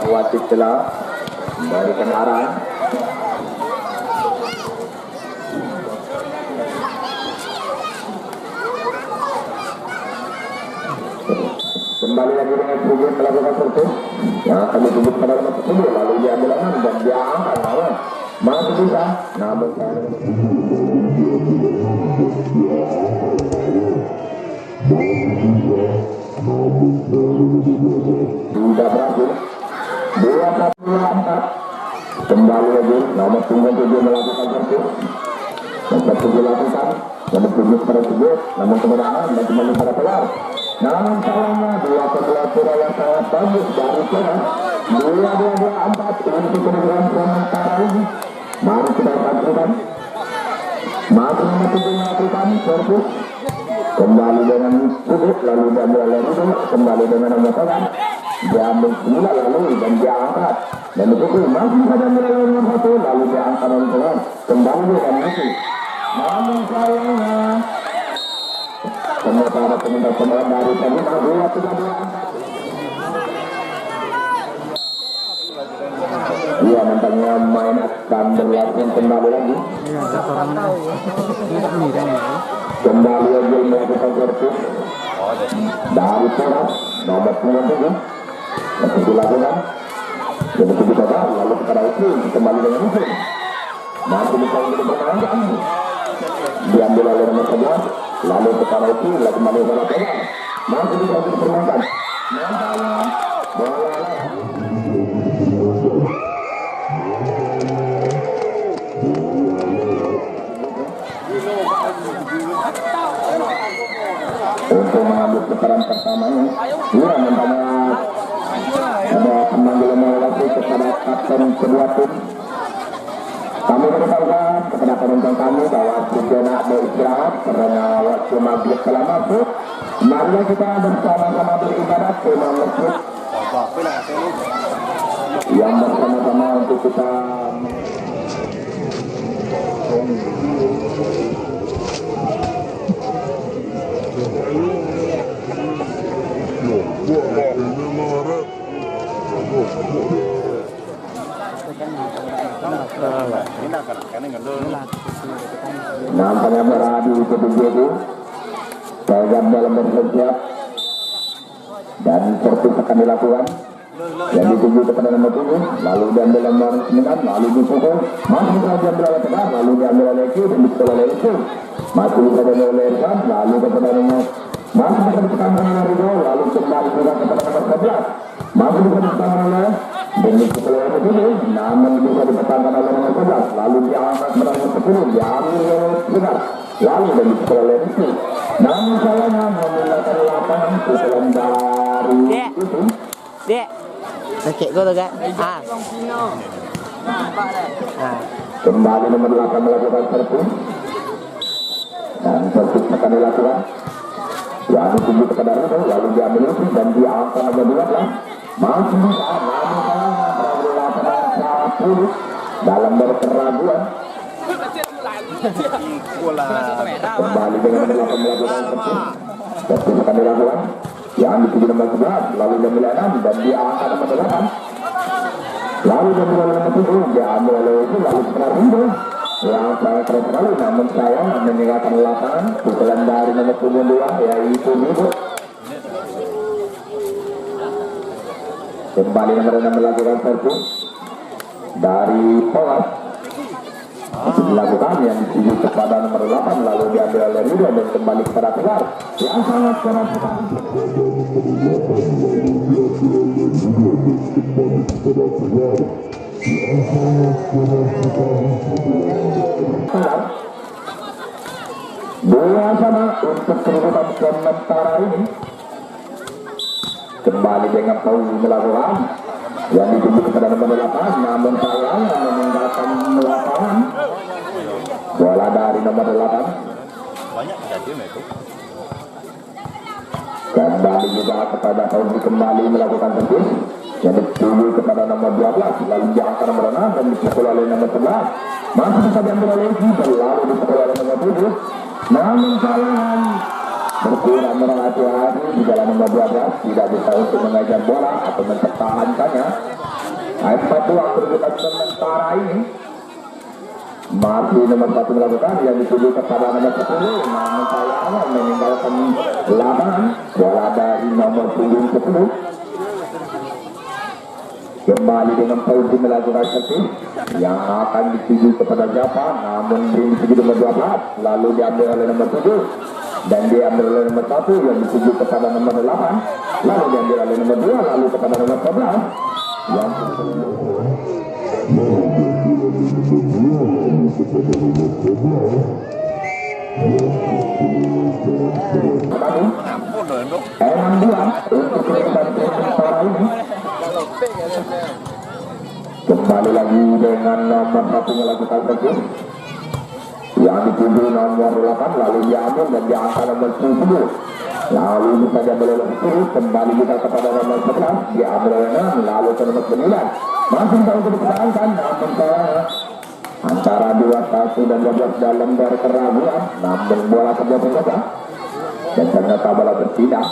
Wasit telah memberikan arahan. Kembali lagi dengan Ruben melakukan servis yang akan ditunjuk pada nomor 10, lalu diambil 6 dan dia angkat lawan. Masih bisa, namun tidak berhasil. 2-1-4 kembali lagi nomor 7 melakukan servis dan servis dilakukan dan ditunjuk pada Sigit, namun kemenangan dan kembali pada keluar. Namun sayangnya dua pembelajar yang sangat bagus dari Tengah 2-2-2-4 untuk kedudukan sementara ini. Mari kita saksikan. Masih nomor 7 melakukan servis kembali dengan Sigit, lalu diambil oleh Ruben, kembali dengan nomor 9 diambil 9 lalu dan dia angkat dan dipukul. Masih saja diambil oleh nomor 1, lalu dia angkat oleh Tengah kembali dengan Messi. Namun sayangnya ternyata ada pemain dari Tengah 2-3-2-4. Iya, nampaknya main akan berlangsung kembali lagi. Kembali lagi melakukan servis dari Tengah nomor 27 masih dilakukan jadi begitu baru, lalu kepada itu kembali dengan itu masih bisa untuk bermain diambil oleh nomor 11, lalu kepada itu kembali kepada Tengah masih bisa untuk bermain. Nampaknya bola untuk mengambil putaran pertamanya. Iya, nampaknya ada pemanggilan lagi kepada kapten kedua tim. Kami beritahukan kepada penonton kami bahwa sudah nak beristirahat karena waktu maghrib telah masuk. Mari kita bersama-sama beribadat ke masjid yang bersama-sama untuk kita nampaknya beradu begitu saya dalam bersiap dan tertib akan dilakukan yang dituju kepada nomor 7 lalu diambil nomor 9 lalu dipukul masih saja berada tegak lalu diambil oleh Q dan dipukul oleh itu masih saja oleh Irfan lalu kepada nomor masih bisa ditekankan oleh Ridho lalu kembali juga kepada nomor 11 masih bisa ditekankan oleh dan dipukul oleh itu namun bisa ditekankan oleh nomor 11 lalu diangkat kepada nomor 10 diambil oleh Segar lalu dan dipukul oleh itu namun sayangnya memulakan lapangan pukulan dari itu Dek. Sakit kau tu kan? Kembali nomor 8 melakukan servis dan servis akan dilakukan yang dituju kepada Ridho lalu diambil itu dan diangkat nomor 12 masih bisa namun sayangnya 10 dalam berkeraguan kembali dengan nomor 8 melakukan servis akan dilakukan yang dituju nomor 11 lalu diambil 6 dan diangkat nomor 8 lalu diambil nomor 7 diambil oleh itu lalu kepada Ridho yang sangat keren sekali namun sayang meninggalkan lapangan pukulan dari nomor 72 yaitu Ridho kembali nomor 6 melakukan servis dari Polas masih dilakukan yang dituju kepada nomor 8 lalu diambil oleh Ridho dan kembali kepada Tegar yang sangat keras sekali dua sama untuk kedudukan sementara ini kembali dengan Paul melakukan yang dituju kepada nomor 8 namun sayang meninggalkan lapangan bola dari nomor 8 banyak kejadian itu kembali juga kepada Paul kembali melakukan servis yang dituju kepada nomor 12 lalu diangkat nomor 6 dan dipukul oleh nomor 11 masih bisa diambil oleh Gibel lalu dipukul oleh nomor 7 namun sayang berkurang berhati-hati di dalam nomor 12 tidak bisa untuk mengajar bola atau mempertahankannya. Satu waktu kita sementara ini masih nomor 1 melakukan yang dituju kepada nomor 10 namun sayangnya meninggalkan lapangan bola dari nomor 10 kembali dengan Fauzi melakukan servis yang akan dituju kepada Japa namun dituju nomor 12 lalu diambil oleh nomor 7 dan diambil oleh nomor 1 yang dituju kepada nomor 8 lalu diambil oleh nomor 2 lalu kepada nomor 11 yang kembali lagi dengan nomor 1 melakukan servis yang dituju nomor 8 lalu diambil dan diangkat nomor 10 lalu bisa diambil oleh 10 kembali kita kepada nomor 11 diambil oleh 6 lalu ke nomor 9 masih bisa untuk dipertahankan namun antara 21 dan 12 dalam berkeraguan namun bola terjatuh saja dan ternyata bola berpindah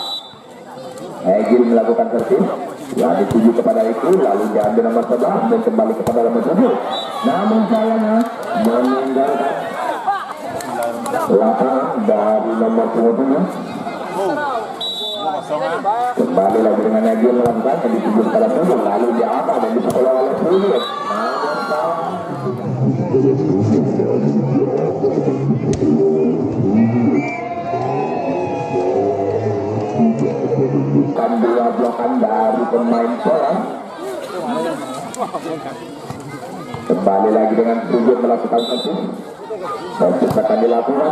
Egil melakukan servis yang dituju kepada itu lalu diambil nomor 11 dan kembali kepada nomor 7 namun sayangnya meninggalkan lapangan dari nomor 7 kembali lagi dengan Egil melakukan yang dituju kepada 7 lalu diangkat dan dipukul oleh Sulit bukan dua blokan dari pemain bola kembali lagi dengan Sulit melakukan servis akan dilakukan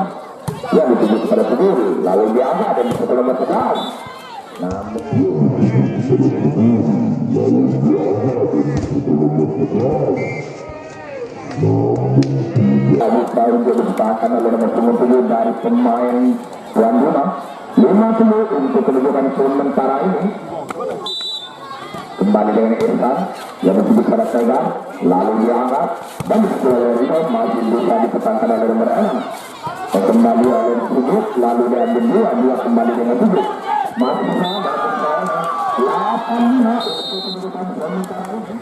yang dituju kepada 7 lalu diangkat dan dipukul nomor 11 namun Lalu baru diletakkan oleh nomor 10 dari pemain tuan rumah. 50 untuk kedudukan sementara ini. Kembali dengan Irfan yang disebut pada Segar, lalu diangkat dan Rino masih bisa dipertahankan oleh nomor 6. Kembali oleh Sudut, lalu diambil dua kembali dengan Sudut. Masih sama 8 untuk kedudukan sementara ini.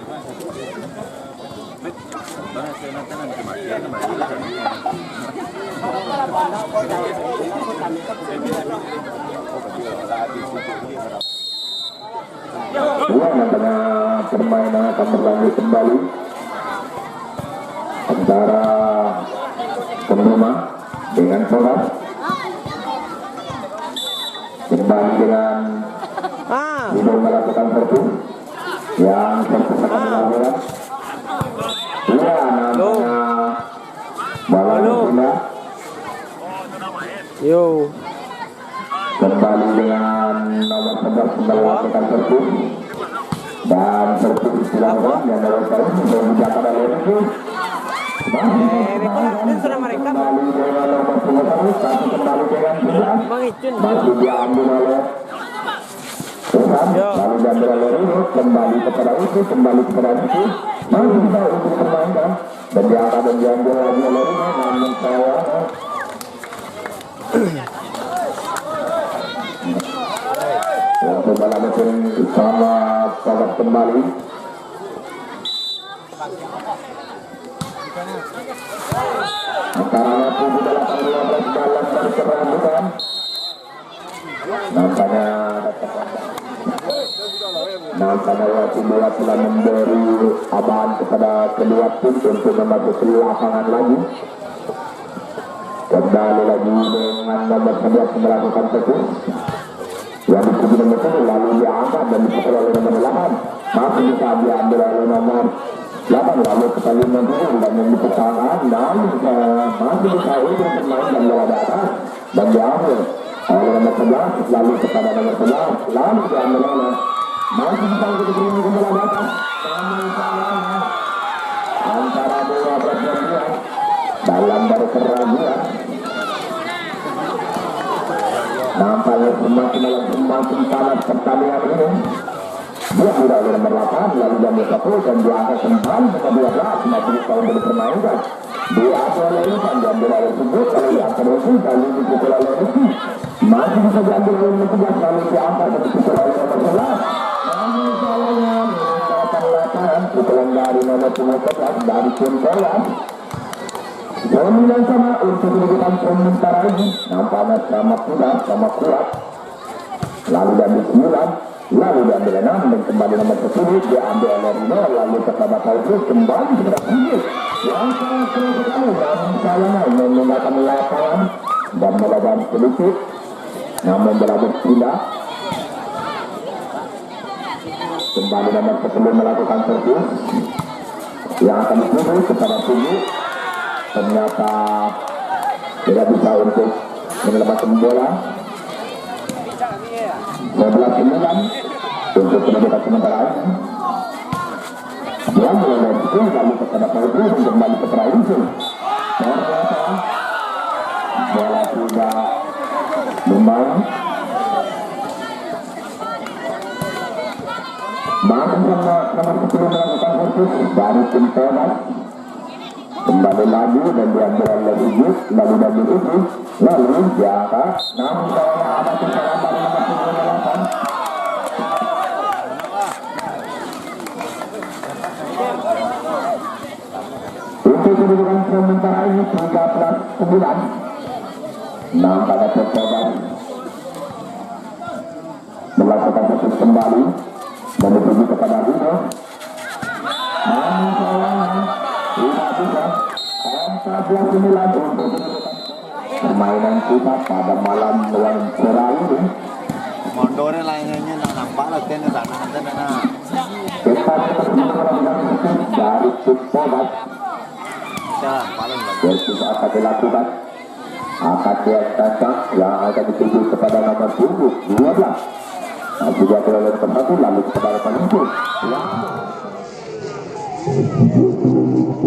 Nampaknya permainan akan berlanjut kembali antara penerima dengan Polas. Kembali dengan Ibu melakukan servis yang servis akan dilakukan. Ya, nampaknya bola pindah. Yo. Kembali dengan nomor 11 melakukan servis dan servis dilakukan dan nomor 1 dijaga oleh Riki. Kembali dengan nomor 11 satu kembali dengan 11 masih diambil oleh Tuhan, lalu diambil oleh Rino, kembali kepada itu, kembali kepada itu, masih bisa untuk permainan dan diangkat dan diambil lagi oleh Rino, namun saya untuk bola mesin sama Polas kembali. Antaranya 7-8-12 dalam berkelanjutan. Nampaknya waktu bola telah memberi aman kepada kedua tim untuk memasuki lapangan lagi. Kembali lagi dengan nomor 11 melakukan servis. Yang disebut nomor 1 lalu diangkat dan dipukul oleh nomor 8. Masih bisa diambil oleh nomor 8 lalu kembali menurun dan membuka tangan dan masih bisa untuk bermain dan bola di atas dan diambil oleh nomor 11 lalu kepada nomor 11 lalu diambil oleh masih bisa untuk bermain bola di atas antara dua pertandingan dalam dari keraguan. Nampaknya semakin panas pertandingan ini. Dia sudah oleh nomor 8 lalu diambil 1 dan diangkat kembali ke 12 masih bisa untuk dipermainkan. Diambil oleh Irfan, diambil oleh Sudut lalu diangkat Riki lalu dipukul oleh Riki. Masih bisa diambil oleh nomor 11 lalu diangkat dan dipukul oleh nomor 11. Namun salahnya menggunakan lapangan pukulan dari nomor 11 dari tim Polas. Dominan sama untuk kedudukan sementara ini. Nampaknya sama kuat. Lalu diambil 9, lalu diambil 6 dan kembali nomor 10 diambil oleh Rino lalu kepada Taufik kembali kepada Sudut. Yang sangat sekali namun sayangnya menggunakan lapangan dan melawan sedikit. Namun berabuk pindah. Kembali nomor 10 melakukan servis yang akan dituju kepada Sudut. Ternyata tidak bisa untuk menyelamatkan bola. 12-9 untuk kedudukan sementara ini. Dia mulai itu lalu kepada Paudri dan kembali kepada Insul. Ternyata bola tidak lumayan. Masih sama nomor 10 melakukan servis dari tim Polas. Kembali lagi dan diambil oleh Ujus, lalu diambil Ujus, lalu diangkat. Namun sayangnya ada kesalahan dari nomor 8. Untuk kedudukan sementara ini 13-9. Nampaknya Polas melakukan servis kembali dan dituju kepada Rino. Namun sayangnya tidak bisa. 14-9 untuk permainan kita pada malam yang cerah ini. Mondornya lainnya nampak lah kan sana. Kita melakukan dari tim Polas. Versus akan dilakukan. Akan diangkat yang akan dituju kepada nomor 12. Masih diambil oleh nomor 1 lalu kepada nomor 1.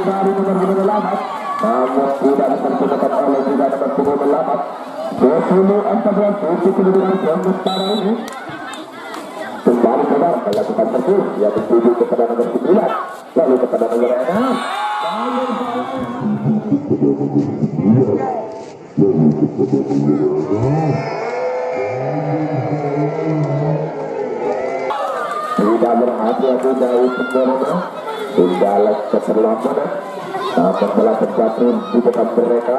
Dari nomor 28, namun tidak dipergunakan oleh juga nomor 28. 20-14 untuk kedudukan sementara ini. Kembali Kobar melakukan servis yang dituju kepada nomor 9, lalu kepada nomor 6. Tidak berhasil dari sebenarnya. Tinggal keterlambatan, namun telah terjatuh di dekat mereka.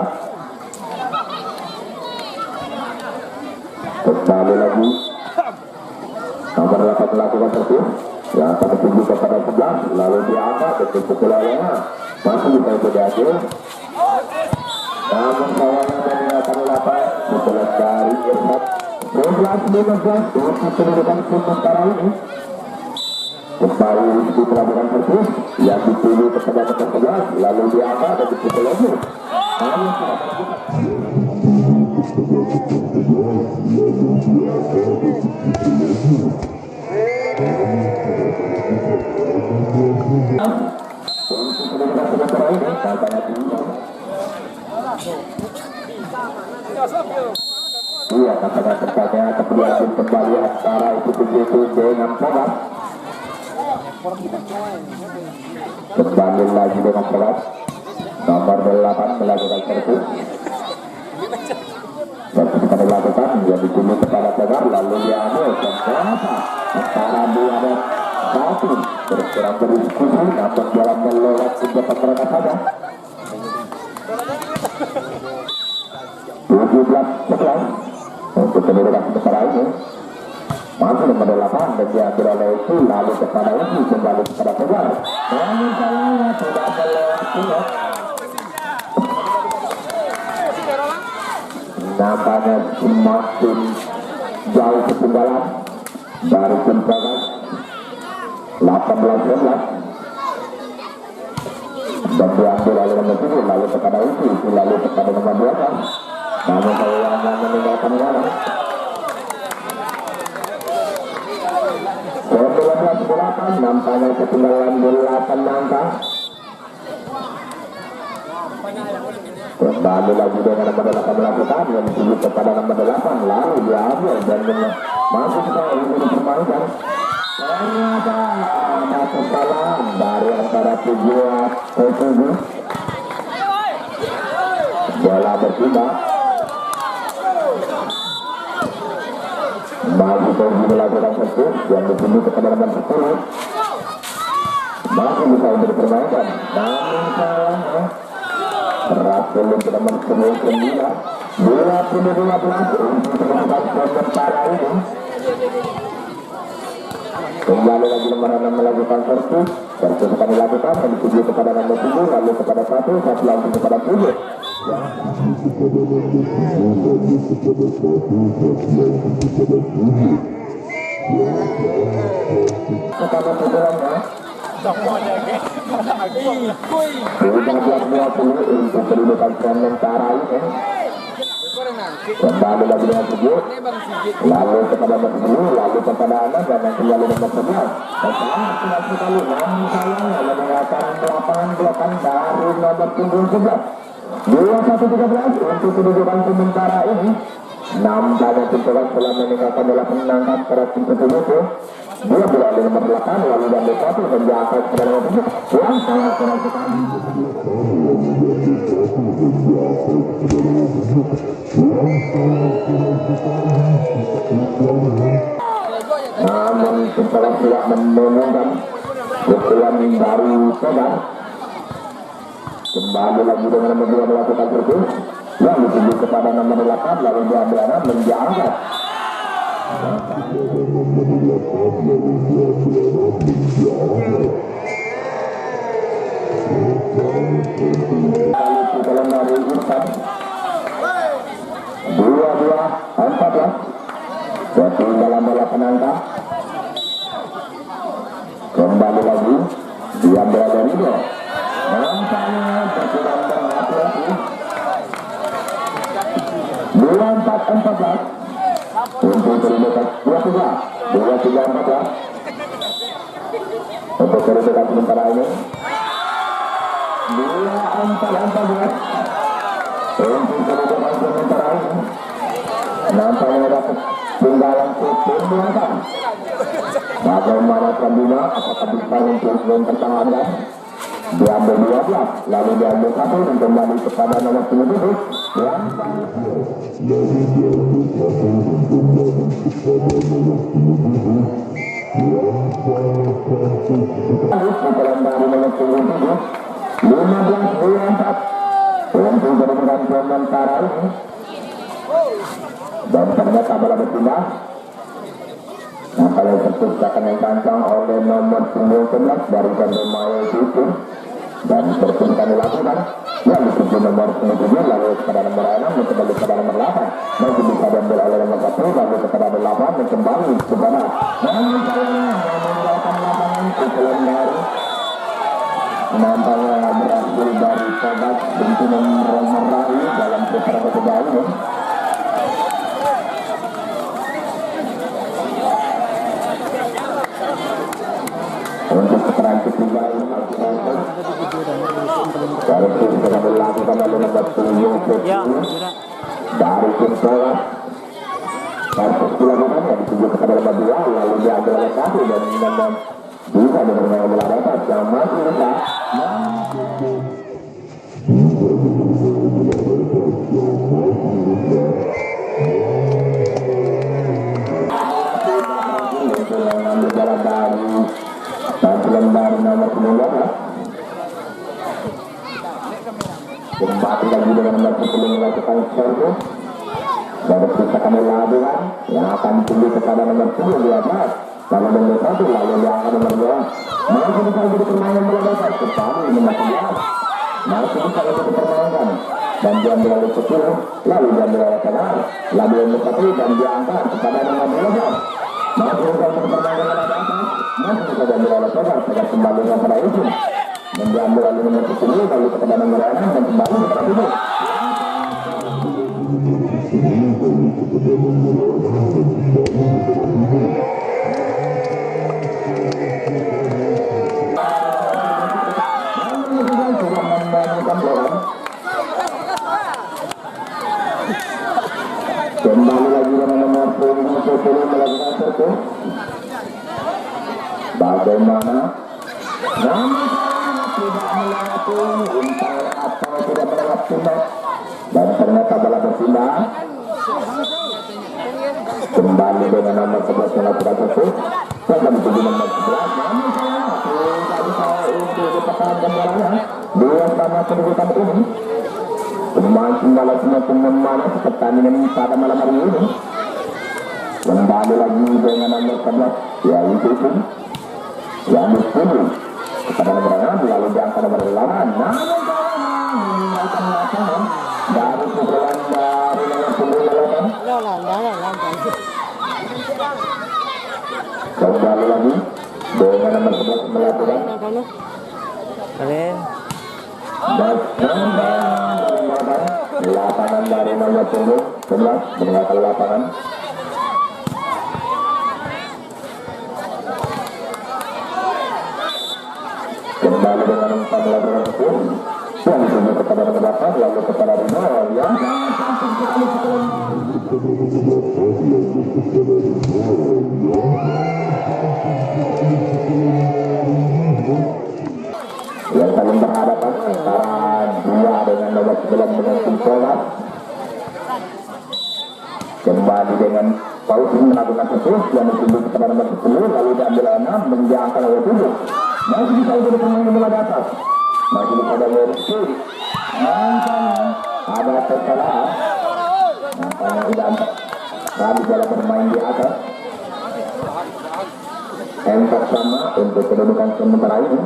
Kembali lagi, nomor 8 melakukan servis yang akan dituju kepada 11, lalu diangkat untuk pukulannya masih bisa terjadi. Namun sayangnya meninggalkan 8 pukulan dari Irfan. 12-15 untuk kedudukan sementara ini. Kembali untuk melakukan servis yang dituju kepada nomor 11, lalu diangkat dan dipukul lagi. Iya, katanya tempatnya kemudian kembali antara itu dengan Kobar. Kembali lagi dengan Kobar. Nomor 8 melakukan servis. Dan ketika dilakukan, dia dituju kepada Kobar, lalu dia ambil dan berapa antara dua dan satu berkurang berdiskusi, namun dalam melewat senjata mereka saja. 17-11 untuk kedudukan sementara ini. Masih nomor 8 dan diambil oleh itu, lalu kepada itu kembali kepada Kobar. Namun sayangnya tidak melewatinya. Nampaknya semakin jauh ketinggalan dari Cempegan 18-11 dan diambil oleh nomor 7, lalu kepada itu, lalu kepada nomor 12. Namun sayangnya meninggalkan jalan. 12-8 nampaknya ketinggalan 8 langkah. Kembali lagi dengan nomor 8 melakukan yang dituju kepada nomor 8, lalu diambil dan masuk ke ini dipermainkan. Ternyata ada kesalahan dari antara 7 ke 7. Bola berpindah. Maju pergi melakukan servis yang dituju kepada nomor 10. Masih bisa dipermainkan, namun sayangnya berhasil untuk nomor 9. 20-15 untuk kedudukan sementara ini. Kembali lagi nomor 6 melakukan servis. Servis akan dilakukan dan dituju kepada nomor 7, lalu kepada 1 langsung kepada 7. Kepada pukulannya 15-20 untuk kedudukan sementara ini. Kembali lagi dengan 7, lalu kepada nomor 10, lalu kepada 6 dan yang kembali nomor 11. Tinggal sekali, namun sayangnya meninggalkan lapangan belakang dari nomor 11. 21-13 untuk kedudukan sementara ini. Nampaknya Cempegan telah meninggalkan dalam menangkap pada tim itu. Dia berada di nomor 8, lalu dan 1 dan diangkat kepada nomor 7. Yang sangat kurang sekali. Namun Cempegan tidak menemukan pukulan dari Kobar. Kembali lagi dengan nomor 2 melakukan servis yang dituju kepada nomor 8, lalu diambil 6 dan diangkat. Kali pukulan dari Irfan 22-14 jatuh dalam bola penangkap. Kembali lagi diambil dari Ridho. Nampaknya berkurang berhati-hati. 24-14 untuk kedudukan 23. 2-3-4 ya. Untuk kedudukan sementara ini 2-4 ya. Untuk kedudukan sementara ini nampaknya dapat tinggalan ketinggalan. Bagaimana Kandina, apakah bisa untuk mempertahankan? Diambil 12, lalu diambil 1 dan kembali kepada nomor 17 yang dari nomor 17 15-24 untuk kedudukan sementara ini. Dan ternyata bola berpindah. Nah, kalau terciptakan yang kancang oleh nomor 19 dari Gandemaya itu dan berpindah dilakukan yang dituju nomor 9 lalu kepada nomor 6 dan kembali kepada nomor 8 masih bisa diambil oleh nomor 1 lalu kepada nomor 8 dan kembali kepada namun sayangnya meninggalkan lapangan pukulan dari nampaknya berhasil dari Sobat bentukan meraih dalam beberapa kedua ini. Untuk sekarang ketiga ini dari tim sudah dilakukan oleh nomor 7 dari tim Sobat kasus dilakukan yang dituju kepada nomor 2 lalu diambil oleh 1 dan nomor bisa bermain bola dapat yang masih bisa mengambil bola dari tampilan dari nomor 19 kembali lagi dengan nomor 10 melakukan serve dari kita kami lakukan yang akan tinggi kepada nomor 10 di atas lalu nomor 1 lalu diangkat nomor 2 masih bisa jadi permainan bola dapat kembali nomor 11 masih bisa jadi permainan dan diambil oleh 10 lalu diambil oleh Tenar lalu nomor 1 dan diangkat kepada nomor 12 masih bisa jadi permainan bola dapat masih bisa diambil oleh Tenar pada kembali kepada Izin dan diambil oleh nomor 10 lalu kepada nomor 6 dan kembali kepada 7 kembali lagi dengan nomor 10 melakukan serve bagaimana namun tidak melakukan entah apa tidak melakukan dan ternyata bola berpindah kembali dengan nomor 11 melakukan serve dan dituju nomor 11 namun tidak bisa untuk dipertahankan bolanya dua sama kedudukan ini semakin malah semakin memanas pertandingan pada malam hari ini kembali lagi dengan nomor 11 yaitu yang dituju kepada nomor 6 lalu diangkat nomor 8 namun akan lakukan dari pukulan dari nomor 10 melakukan kembali lagi dengan nomor 11 melakukan lapangan dari nomor 11 meninggalkan lapangan kembali dengan 4 melakukan hukum yang dituju kepada nomor 8 lalu kepada Rinal yang yang saling berhadapan antara dua dengan nomor 9 dengan tim Sobat kembali dengan Fauzi melakukan terus yang dituju kepada nomor 10 lalu diambil 6 menjangkau oleh 7 masih bisa jadi pemain bola atas masih bisa ada Rizky nampaknya ada kesalahan nampaknya tidak tadi bola bermain di atas yang pertama untuk kedudukan sementara ini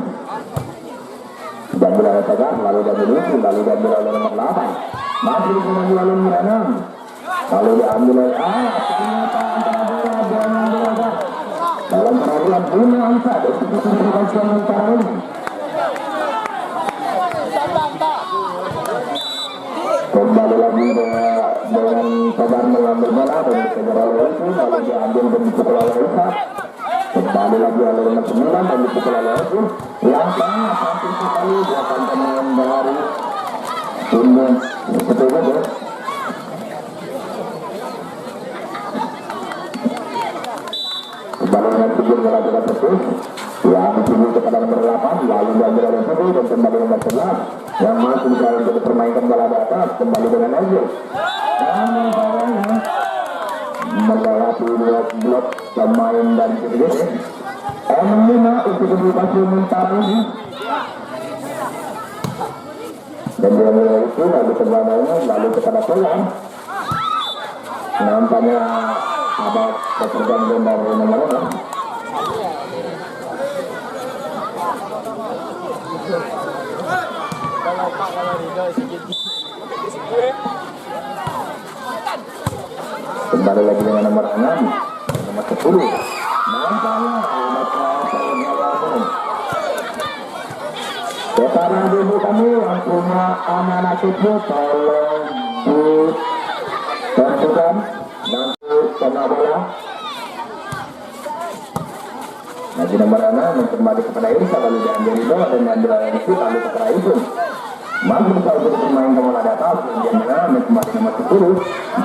diambil oleh Tegar lalu diambil Rizky lalu diambil oleh nomor 8 masih bisa diambil oleh nomor 6 lalu diambil oleh ternyata antara bola dengan bola dalam peradilan punya angka untuk kedudukan sementara ini kembali lagi dengan Tegar mengambil bola dan diambil oleh itu, lalu diambil dan dipukul oleh Ishak. Kembali lagi oleh nomor 9 dan dipukul oleh itu. Yang tengah samping sekali buatan pemain dari Bunda betul ya. Kembali dengan tujuan melakukan terus yang dituju kepada nomor 8 lalu diambil oleh Sudu dan kembali nomor 11 yang masih bisa untuk dipermainkan bola di atas kembali dengan Ezil dan caranya melewati dua blok pemain dari CDD M5 untuk edukasi mentara ini dan diambil oleh itu lalu kembali lalu kepada Polan nampaknya ada pekerjaan dari nomor 6 kembali lagi dengan nomor 6 nomor 10 nampaknya sekarang dulu kami yang punya anak-anak itu tolong tentukan nanti kena bola lagi nomor 6 kembali kepada Irsa lalu diambil itu dan diambil oleh itu lalu kepada itu mampu bisa untuk bermain ke bola di atas dan kembali nomor 10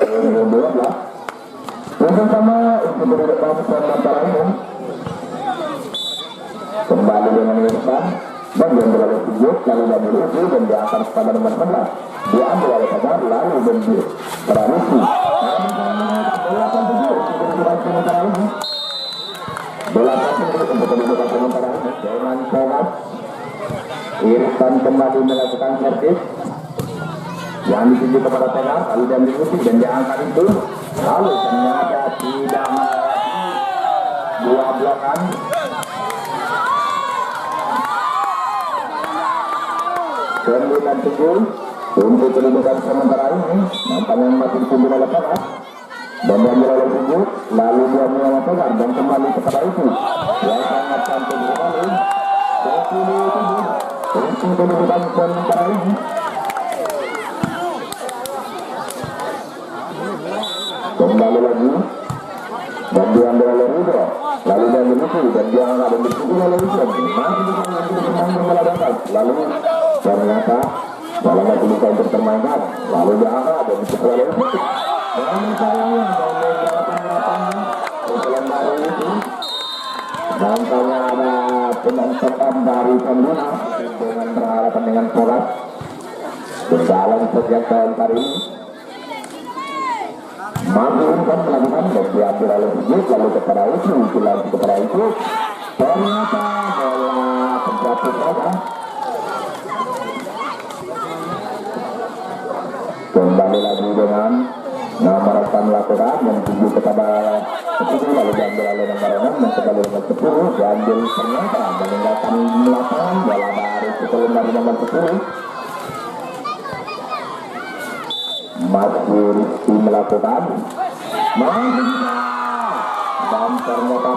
dari nomor 12 bersama untuk berdebat sementara ini kembali dengan Irfan dan diambil oleh Sujud lalu diambil itu dan diangkat kepada nomor 11 diambil oleh Fajar lalu benjir Peranusi belasan tujuh untuk sementara ini belasan tujuh untuk kedudukan sementara ini dengan Polat Irfan kembali melakukan servis yang dituju kepada Tegar lalu diambil musik dan diangkat itu lalu ternyata tidak dua blokan 97 untuk kedudukan sementara ini nampaknya masih ditunggu oleh Tegar dan diambil oleh Sujud lalu diambil oleh Tegar dan kembali kepada itu yang sangat cantik sekali 27 untuk kedudukan sementara ini kembali lagi dan diambil oleh Ridho lalu diambil itu dan dia akan dipukul oleh Islam masih bisa untuk bermain bola datar lalu ternyata bola masih bisa untuk termainkan lalu dia akan dan dipukul oleh Islam dan sayangnya pukulan baru itu nampaknya ada penonton dari Pembina dengan berhadapan dengan Polat berjalan sejak tahun hari ini mampu kan melakukan dan diambil oleh Sujud lalu kepada itu lalu kepada itu ternyata bola terjatuh saja kembali lagi dengan nomor 8 melakukan dan tuju kepada 10 lalu diambil oleh nomor 6 dan kembali nomor 10 diambil ternyata meninggalkan lapangan bola baru pukulan dari nomor 10 masih Rizky melakukan dan ternyata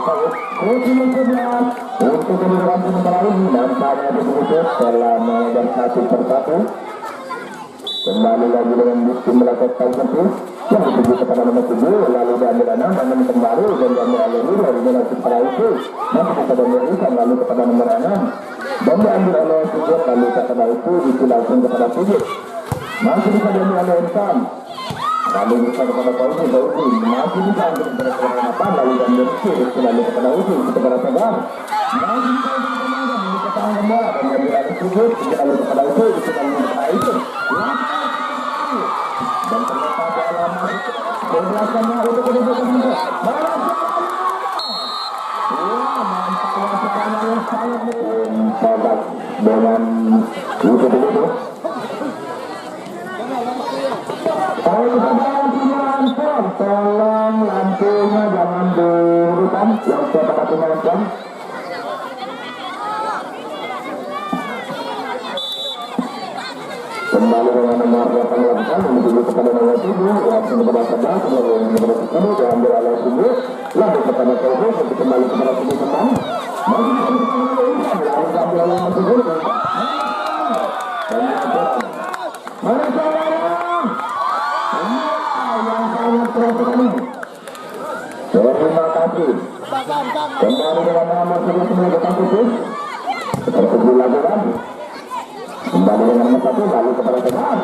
untuk kedudukan sementara ini nampaknya ditutup setelah mengejar satu persatu kembali lagi dengan Rizky melakukan servis yang dituju kepada nomor 7 lalu diambil 6 dan kembali dan diambil oleh Rizky lalu dilanjut kepada itu masih kepada Rizky lalu kepada nomor 6 dan diambil oleh Sujud lalu kepada itu langsung kepada Sujud masih bisa diambil oleh Insan lalu bisa kepada Pausi masih bisa untuk berkenapan lalu diambil itu lalu kepada Usi kepada Tegar masih bisa untuk berkenapan membuka tangan bola dan diambil oleh Sujud lalu kepada itu lalu kepada itu dan ternyata bola masuk kebelakannya untuk kedudukan itu sangat dengan itu tolong lampunya jangan diurutan yang kepada penonton kembali dengan nomor 8 lakukan menuju kepada nomor 7 langsung kepada 11 kemudian nomor 10 diambil oleh Sujud lalu kepada Tauhid untuk kembali kepada tubuh kembali. Maju lalu masuk terima kasih. Kembali dengan nomor 11 datang khusus seperti dilakukan. Kembali dengan nomor 1 lalu kepada tengah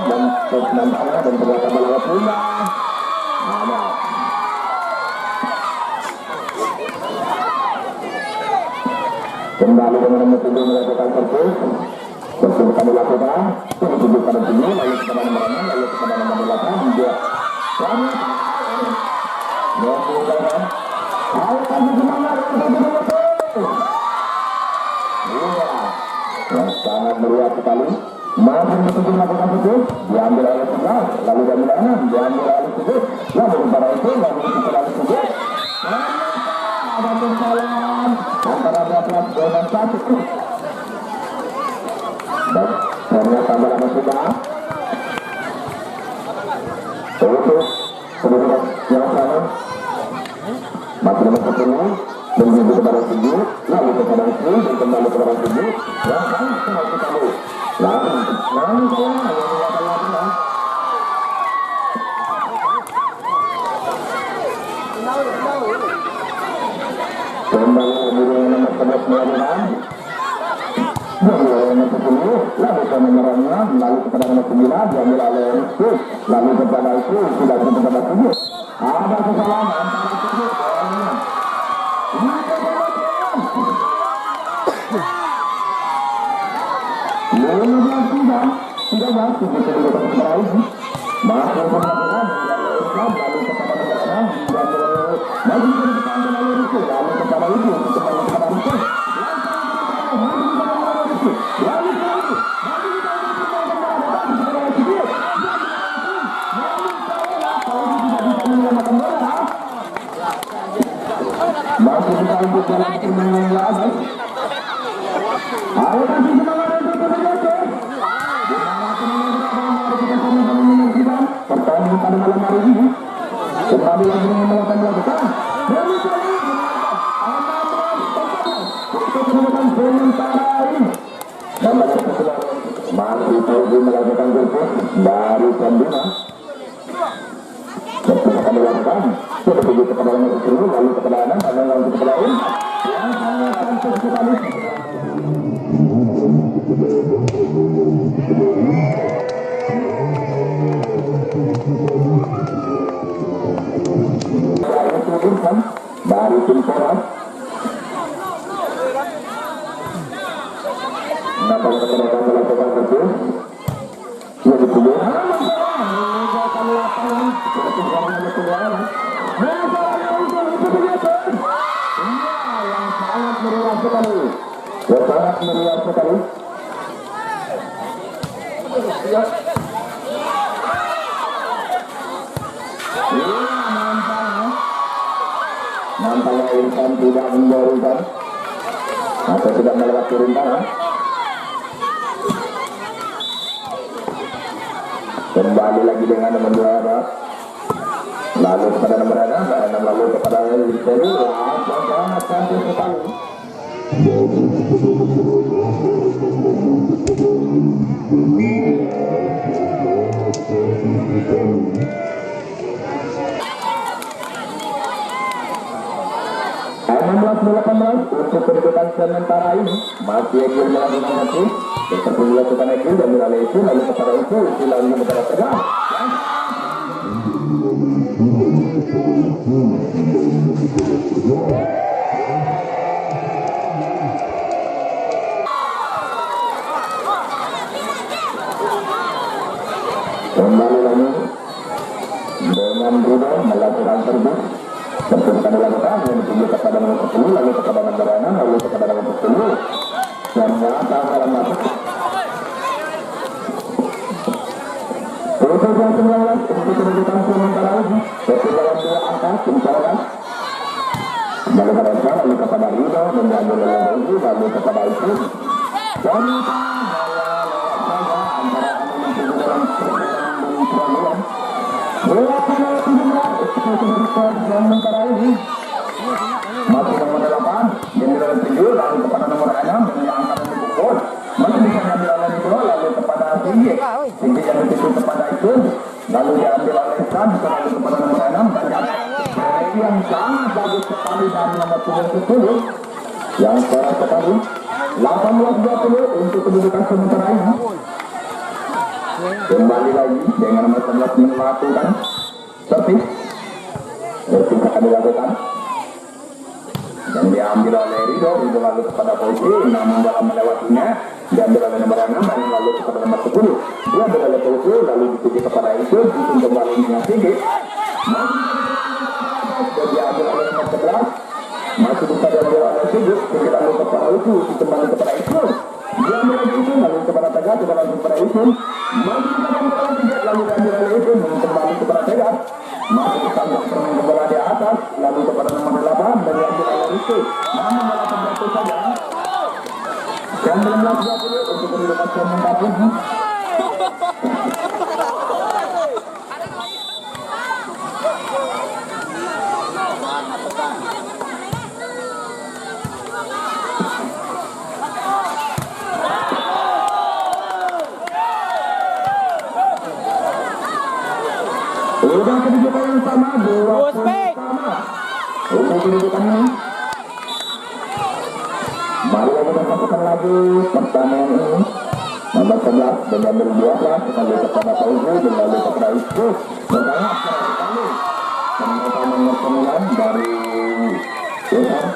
dan kesenangan dan ternyata melawan pula. Kembali dengan nomor 7 melakukan servis. Servis kami lakukan. Tujuh pada 7 lalu kepada nomor 6 lalu kepada nomor 8 juga. Ayo kasih semangat yang sangat meriah sekali. Masih betul melakukan servis, diambil oleh 11, lalu diambil 6, diambil oleh 7, lalu kepada itu, lalu kepada 7. Ada kesalahan antara 12 dengan 1. Dan ternyata dalam sudah untuk kedudukan yang sama masih nomor 10 menuju kepada 7 lalu kepada 10 dan kembali kepada 7 yang baik sangat sekali lalu kembali dengan nomor 11 melakukan nomor 10 lalu ke nomor 6 lalu kepada nomor 9 diambil oleh Rizky lalu kepada itu sudah kepada 7 ada kesalahan antara 7 masih bisa untuk dalam permainan lagi. Ayo kasih semangat untuk keberjaya. Pertandingan pada malam hari ini kembali lagi dengan melakukan untuk sementara ini masih perlu melakukan kursus dari pembina. Seperti kami lakukan, seperti kepada nomor 10, lalu kepada 6, lalu kepada 6, yang sangat cantik sekali. Dari tim Koran kenapa kepada kami melakukan kursus yang dipilih sangat meriah sekali. Nampaknya Irfan tidak memberikan atau tidak melewati rintangan. Kembali lagi dengan nomor 2 lalu kepada nomor 6 lalu kepada Rizky sangat cantik sekali. Untuk kedudukan sementara ini masih Egil melakukan hati seperti dilakukan Egil dan nilai itu lalu kepada itu lalu kepada Tegar kembali lagi dengan Bruno melakukan terbit seperti kami lakukan yang ditunjuk kepada nomor 10 lalu kepada nomor 6 lalu kepada nomor 10 dan nyata dalam masuk untuk yang 19 untuk kedudukan sementara ini seperti dalam 2 angka misalkan lalu kepada Esa lalu kepada Rido dan diambil oleh Rezi lalu kepada itu dan antara 6 dalam perjalanan dan sementara ini masih nomor 8 yang dilakukan 7 lalu kepada nomor 6 yang diangkat dan dipukul masih bisa diambil oleh itu lalu kepada Tinggi yang dituju kepada itu lalu diambil oleh San lalu kepada nomor 6 dan yang sangat bagus sekali dari nomor 10 yang sekarang sekali 18-20 untuk kedudukan sementara ini. Kembali lagi dengan nomor 11 melakukan servis akan dilakukan dan diambil oleh Rido lalu kepada Fauzi namun dalam melewatinya diambil oleh nomor 6 dan lalu kepada nomor 10 diambil oleh Fauzi lalu dituju kepada itu kembali dengan tinggi dan diambil oleh nomor 11 masih bisa diambil oleh Sigit lalu kepada itu kembali kepada itu diambil oleh itu lalu kepada Tegar lalu kepada itu masih bisa diambil oleh Sigit lalu diambil oleh itu kembali kepada Tegar masih bisa permain bola di atas lalu kepada nomor 8 dan diambil oleh itu namun bola terjatuh saja dan 19-20 untuk kedudukan sementara ini. Udah kedudukan yang sama, 2 sama. Untuk kedudukan ini. Mari kita satukan lagi pertandingan ini. Nomor 11 dan nomor 12 lalu kepada Fauzi dan lalu kepada Isku. Bertanya sekali. Sama nomor 9 dari Tuhan.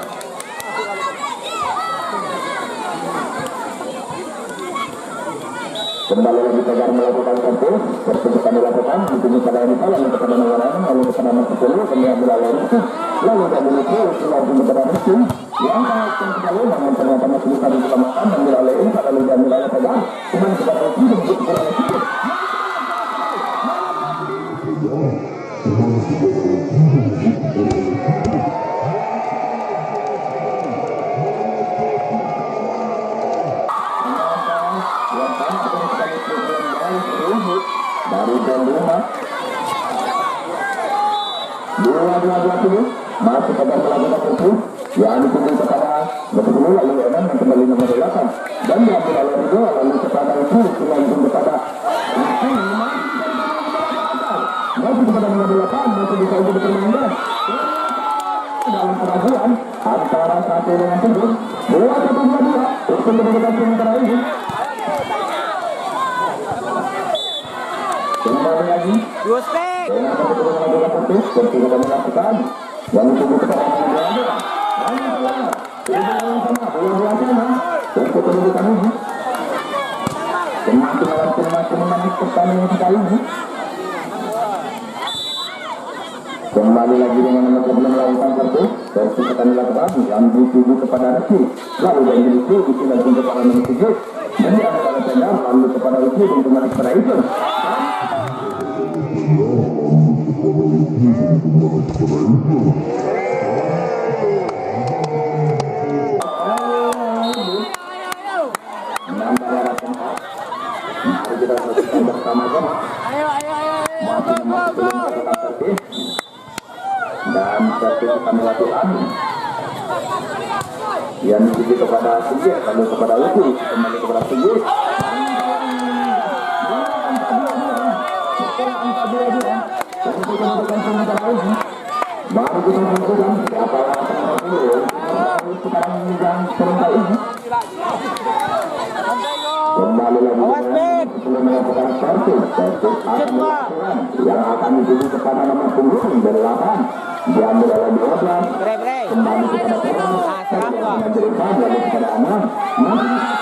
Kembali lagi Tegar melakukan servis, pertunjukan dilakukan, dituju pada Anissa, lalu kepada nomor 6, lalu kepada nomor 10, kemudian diambil Rizky, lalu diambil Rizky, lalu kepada Rizky, diangkat kembali, namun ternyata masih bisa diselamatkan, diambil oleh Anissa, lalu diambil oleh Tegar, kemudian kepada Rizky, dan kepada Rizky. Dari jam 5 2-2-20 masih pada melakukan servis yang dituju kepada nomor 10 lalu Enan yang kembali nomor 8 dan diambil oleh Rido lalu kepada itu langsung kepada masih kepada nomor 8 masih bisa untuk dipermainkan dalam keraguan antara 1 dengan 7 2-1-2 untuk kedudukan sementara ini. Kembali lagi Dua spek. dengan kedudukan servis seperti kita melakukan yang dituju kepada nomor 2 yang sama bola sama untuk kedudukan ini semakin menarik pertandingan sekali ini. Kembali lagi dengan nomor 10 melakukan servis servis akan dilakukan yang dituju kepada Rizky lalu yang Rizky itu langsung kepada nomor 7 dan diambil oleh Tegar lalu kepada Rizky dan kembali kepada itu. Mari kita lakukan bersama-sama. Dan servis kami lakukan yang dituju kepada Sigit lalu kepada Uti kembali kepada Sigit baru kita lakukan siapa yang akan melakukan sekarang yang serentak ini kembali lagi sebelum melakukan servis akan dilakukan yang akan dituju kepada nomor punggung 8 diambil oleh 12 kembali kepada Tegar menjadikan lalu kepada Aman Mantan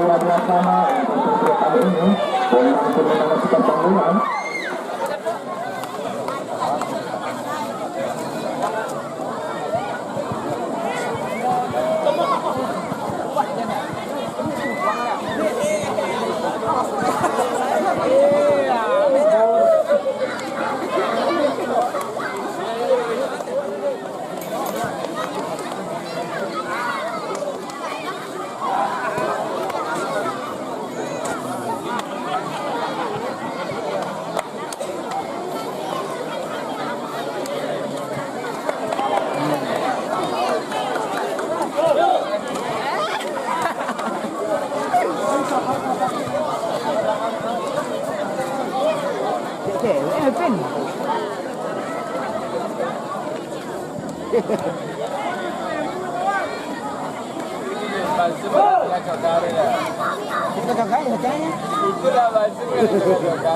dua-dua sama untuk kali ini dengan menentukan panggungan. Pen. Kita kakak katanya. Itulah bahasa kita.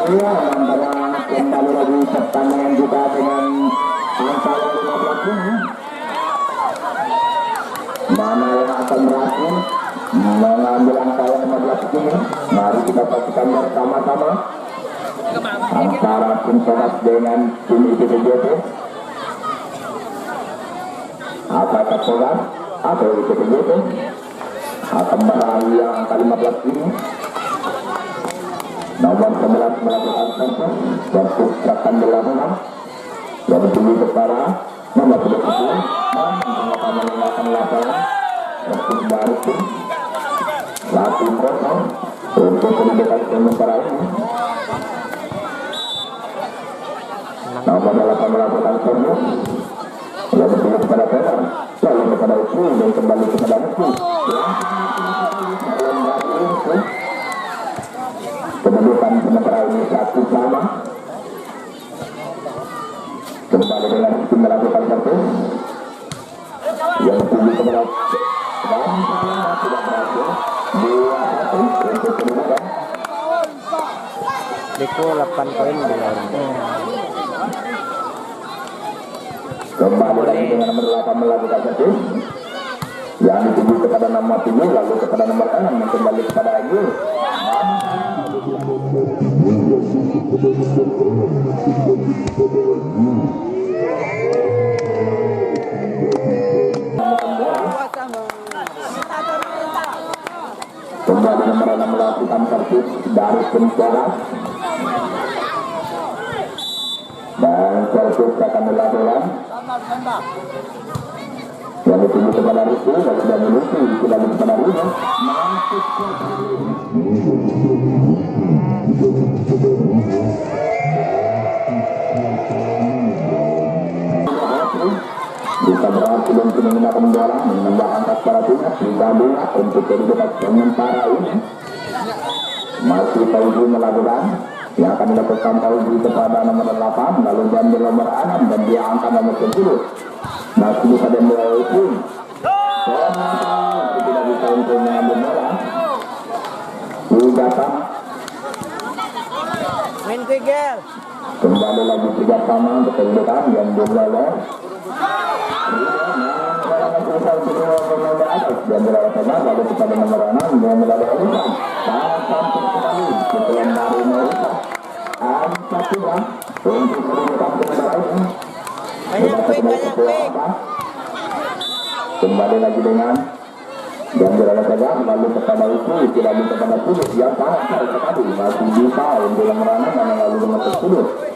Iya, antara kembali lagi pertandingan juga dengan angka 15 ini. Mana yang akan berhasil mengambil angka 15 ini? Mari kita saksikan bersama-sama antara tim Sobat dengan tim IPTJP. Apakah Sobat atau IPTJP akan meraih angka 15 ini? Nomor 11 melakukan servis gerakan dilakukan yang dituju kepada nomor 20 akan menggunakan lapangan servis baru tim latih kosong untuk pendidikan sementara ini. Nomor 8 melakukan servis yang dituju kepada Peter lalu kepada itu dan kembali kepada itu kedudukan sementara ini 1-sama. Kembali dengan tim melakukan servis yang dituju kepada dan tidak berhasil 2-1 untuk kedudukan. Deko 8 poin dengan. Kembali lagi dengan nomor 8 melakukan servis yang dituju kepada nomor 7 lalu kepada nomor 6 yang kembali kepada Agil. Kembali nomor 6 melakukan servis dari tim Sobat dan servis akan dilakukan yang dituju kepada Rizky dan sudah menuju sudah kepada Rino masuk bisa berhasil untuk menggunakan bola menambah angka para timnas 3-2 untuk kedudukan sementara ini. Masih Fauzi melakukan yang akan dilakukan Fauzi kepada nomor 8 lalu diambil nomor 6 dan dia angkat nomor 10 masih bisa diambil oleh tim tidak bisa untuk mengambil bola juga Main tigel. kembali lagi 3-sama untuk kedudukan yang dimulai diambil oleh Tengah lalu kepada nomor 6 yang melalui Alisan dan sampai sekali setelah dari Mereka angkat 3 untuk kedudukan sementara ini Banyak ping. kembali lagi dengan diambil oleh Tengah lalu kepada itu tidak bisa kepada Tulus yang sangat sekali masih bisa untuk nomor 6 dan lalu nomor 10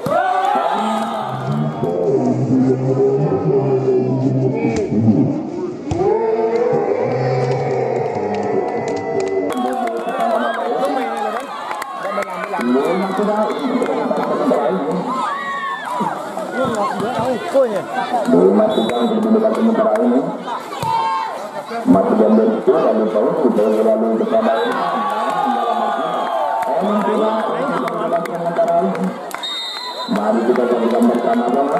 masih yang kedudukan sementara ini masih diambil itu lalu tahu lalu kepada mari kita saksikan bersama-sama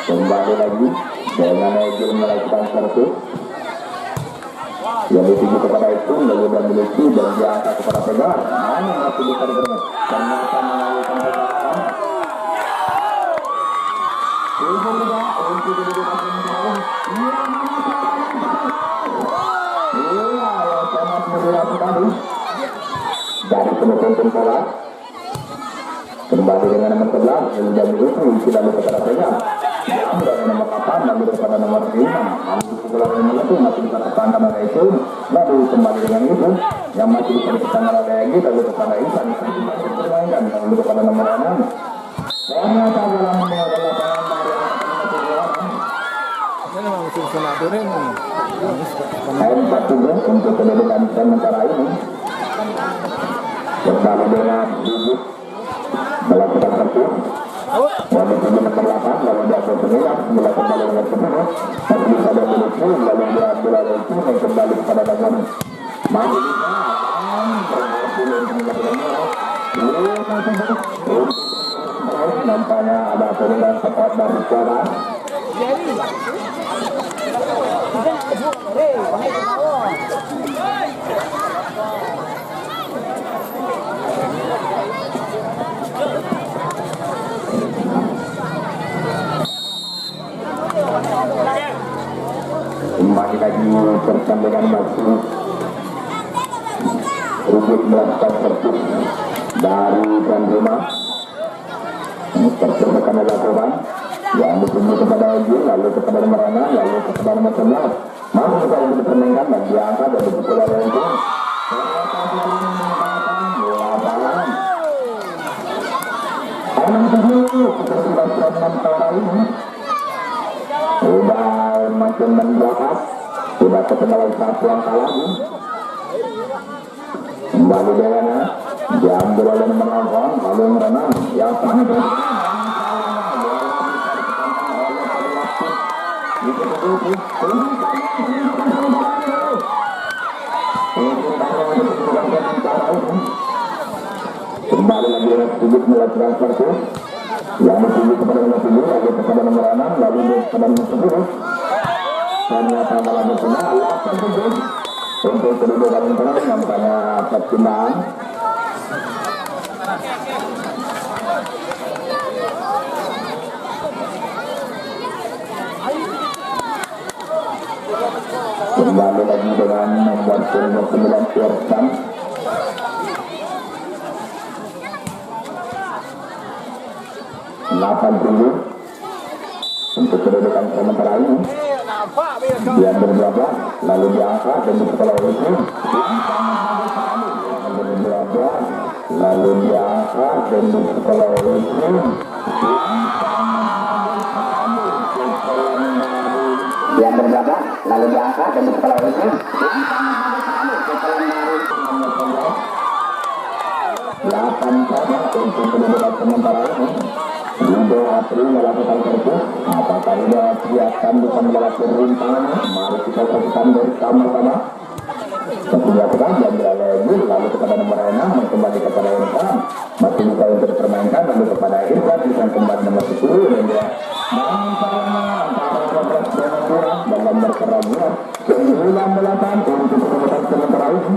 kembali lagi dengan Egil melakukan servis yang dituju kepada itu lalu dan miliki dan diangkat kepada Tegar masih bisa diberikan ternyata melakukan pergerakan untuk kedudukan sementara yang sangat mudah sekali dari pendukung tim Sobat kembali dengan nomor 11 yang sudah miliki lalu kepada Tegar dari nomor 8 lalu kepada nomor 5 lalu pukulan nomor itu masih bisa tertangkap oleh itu lalu kembali dengan itu yang masih bisa tertangkap oleh Egy lalu kepada Isan masih dipermainkan lalu kepada nomor 6 ternyata dalam meninggalkan lapangan dari Ini memang musim senator ini. M40 untuk kedudukan sementara ini. Bersama dengan Bibit melakukan servis. Lalu ke nomor 8, lalu dia ke 9, melakukan kembali dengan 10. Masih bisa ada miliki, lalu dia ambil alih itu dan kembali kepada dengan masih bisa berhasil untuk melakukannya. Nampaknya ada perubahan tepat dari suara. Kembali lagi pertandingan masih Rubik melakukan servis dari tuan rumah. Servis akan dilakukan yang ditunggu kepada Oji, lalu kepada nomor 6, lalu kepada nomor 11. Masih bisa untuk dipermainkan dan diangkat dan dipukul oleh Oji. Sudah makin menjauh, sudah ketinggalan satu angka lagi. Kembali Dewana diambil oleh nomor 8, lalu nomor 6 yang sangat kembali lagi dengan Bibit melakukan servis yang dituju kepada nomor 7, lalu kepada nomor 6, lalu kepada nomor 10. Ternyata malah berkenaan 8-7 untuk kedudukan internal nampaknya pertimbangan. Kembali lagi dengan nomor 9 Irsan. Untuk kedudukan sementara ini dia berberapa lalu diangkat dan dipukul oleh itu lalu diangkat dan dipukul oleh itu yang berberapa lalu diangkat dan dipukul oleh itu 8 saja untuk kedudukan sementara ini. Lido Apri melakukan servis. Apakah Lido Apri akan bisa melewati rintangannya? Mari kita saksikan bersama-sama. Setelah kita diambil oleh Egi, lalu kepada nomor 6, kembali kepada Irfan. Masih bisa untuk dipermainkan, lalu kepada Irfan, bisa kembali nomor 10, dan dia dalam berkeraguan. 98 untuk kedudukan sementara ini.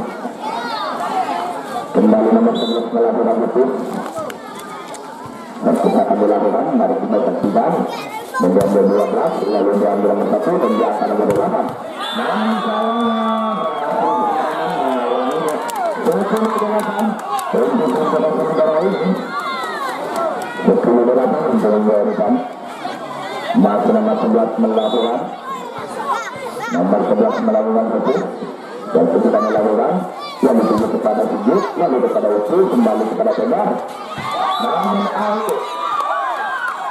Kembali nomor 11 melakukan servis. Kita akan dilakukan, mari kita saksikan. Mendiambil 12, lalu diambil nomor 1 dan diangkat nomor 8. Masih nomor 11 melakukan. Nomor 11 melakukan servis. Dan kita melakukan yang dituju kepada 7, lalu kepada itu, kembali kepada Tegar. Namun air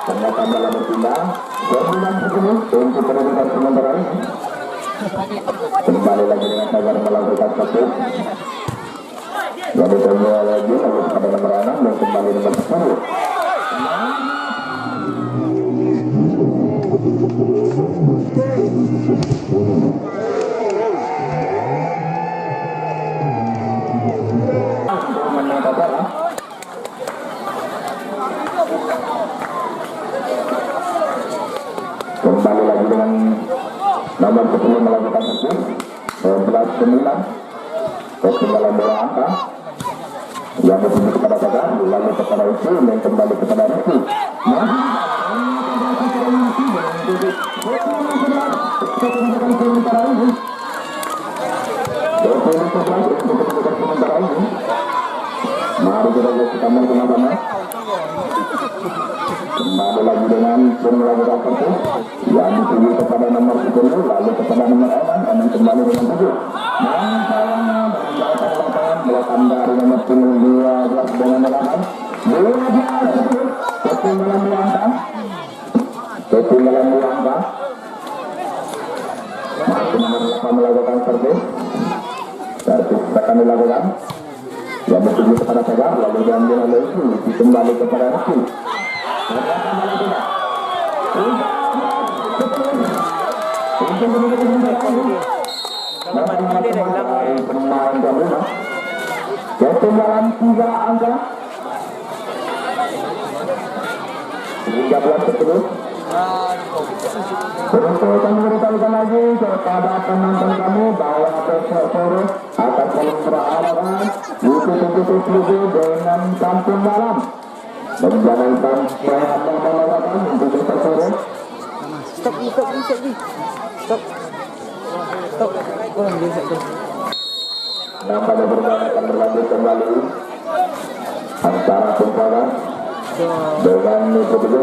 ternyata dalam berpindah 9-10 untuk kedudukan sementara ini. Kembali lagi dengan Tegar melakukan servis yang ditunggu lagi, lalu kepada nomor 6 dan kembali nomor 10. Kembali lagi dengan nomor 10 melakukan servis 11-9. Ketinggalan 2 angka yang dituju kepada Tegar, lalu kepada itu dan kembali kepada Riki. Mari kita saksikan bersama-sama. Kembali lagi dengan melakukan servis yang dituju kepada nomor 10, lalu kepada nomor 6 kembali dengan 7. Belakang dari nomor 12 dengan 8. 12 ketinggalan 2 angka. Ketinggalan 2 angka. Masih nomor 18 servis. Servis akan dilakukan. Yang bertuju kepada Tegar, lalu diambil oleh Isu, kembali kepada Isu. Pemain gabungan. Ketinggalan 3 angka. 13 terus. Untuk kami beritahukan lagi kepada penonton kami bahwa besok sore akan berhadapan U17 dengan Kampung Malam. Menjalankan penghadapan untuk besok sore. Stop. Orang dia satu. Dan pada pertandingan akan berlanjut kembali antara Kumpaga dengan U17.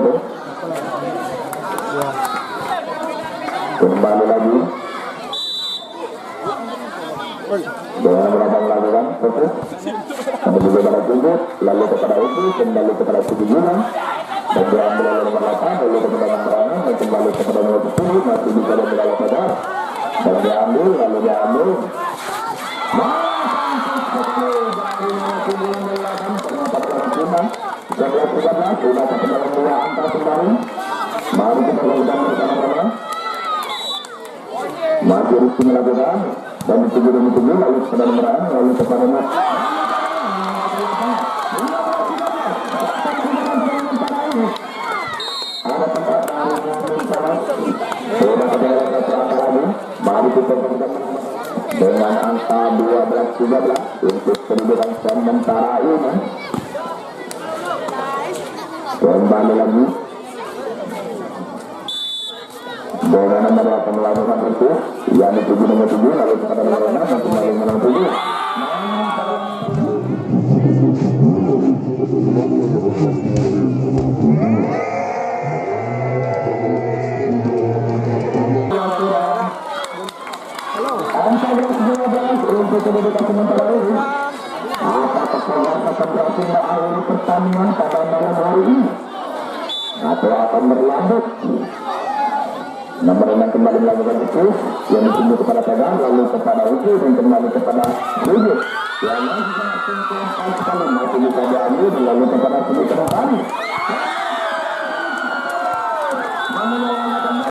Kembali lagi dengan berapa melakukan fokus kami juga balas tunjuk lalu kepada Upi kembali kepada Sugi Junang dan diambil oleh nomor 8 lalu kepada nomor 6 dan kembali kepada nomor 10 masih bisa diambil oleh Pedar dan diambil lalu diambil sudah kepada 2 angka kembali. Mari kita lakukan bersama-sama. Masih Rizky melakukan dan dituju lalu kepada nomor 6 lalu kepada nomor ada tempat sudah kepada lagi. Mari kita dengan angka 12-13 untuk kedudukan sementara ini. Kembali lagi dengan nomor 8 melakukan itu yang dituju nomor 7 lalu kepada nomor 6 dan kembali nomor 7. Untuk kedudukan sementara ini apakah Tegar akan berhasil mengakhiri pertandingan pada malam hari ini atau akan berlanjut. Nomor 6 kembali melakukan itu yang ditunjuk kepada Tegar lalu kepada Uki dan kembali kepada Bujut yang masih sangat simpan sekali masih bisa diambil lalu kepada Sugi Kedapani. Namun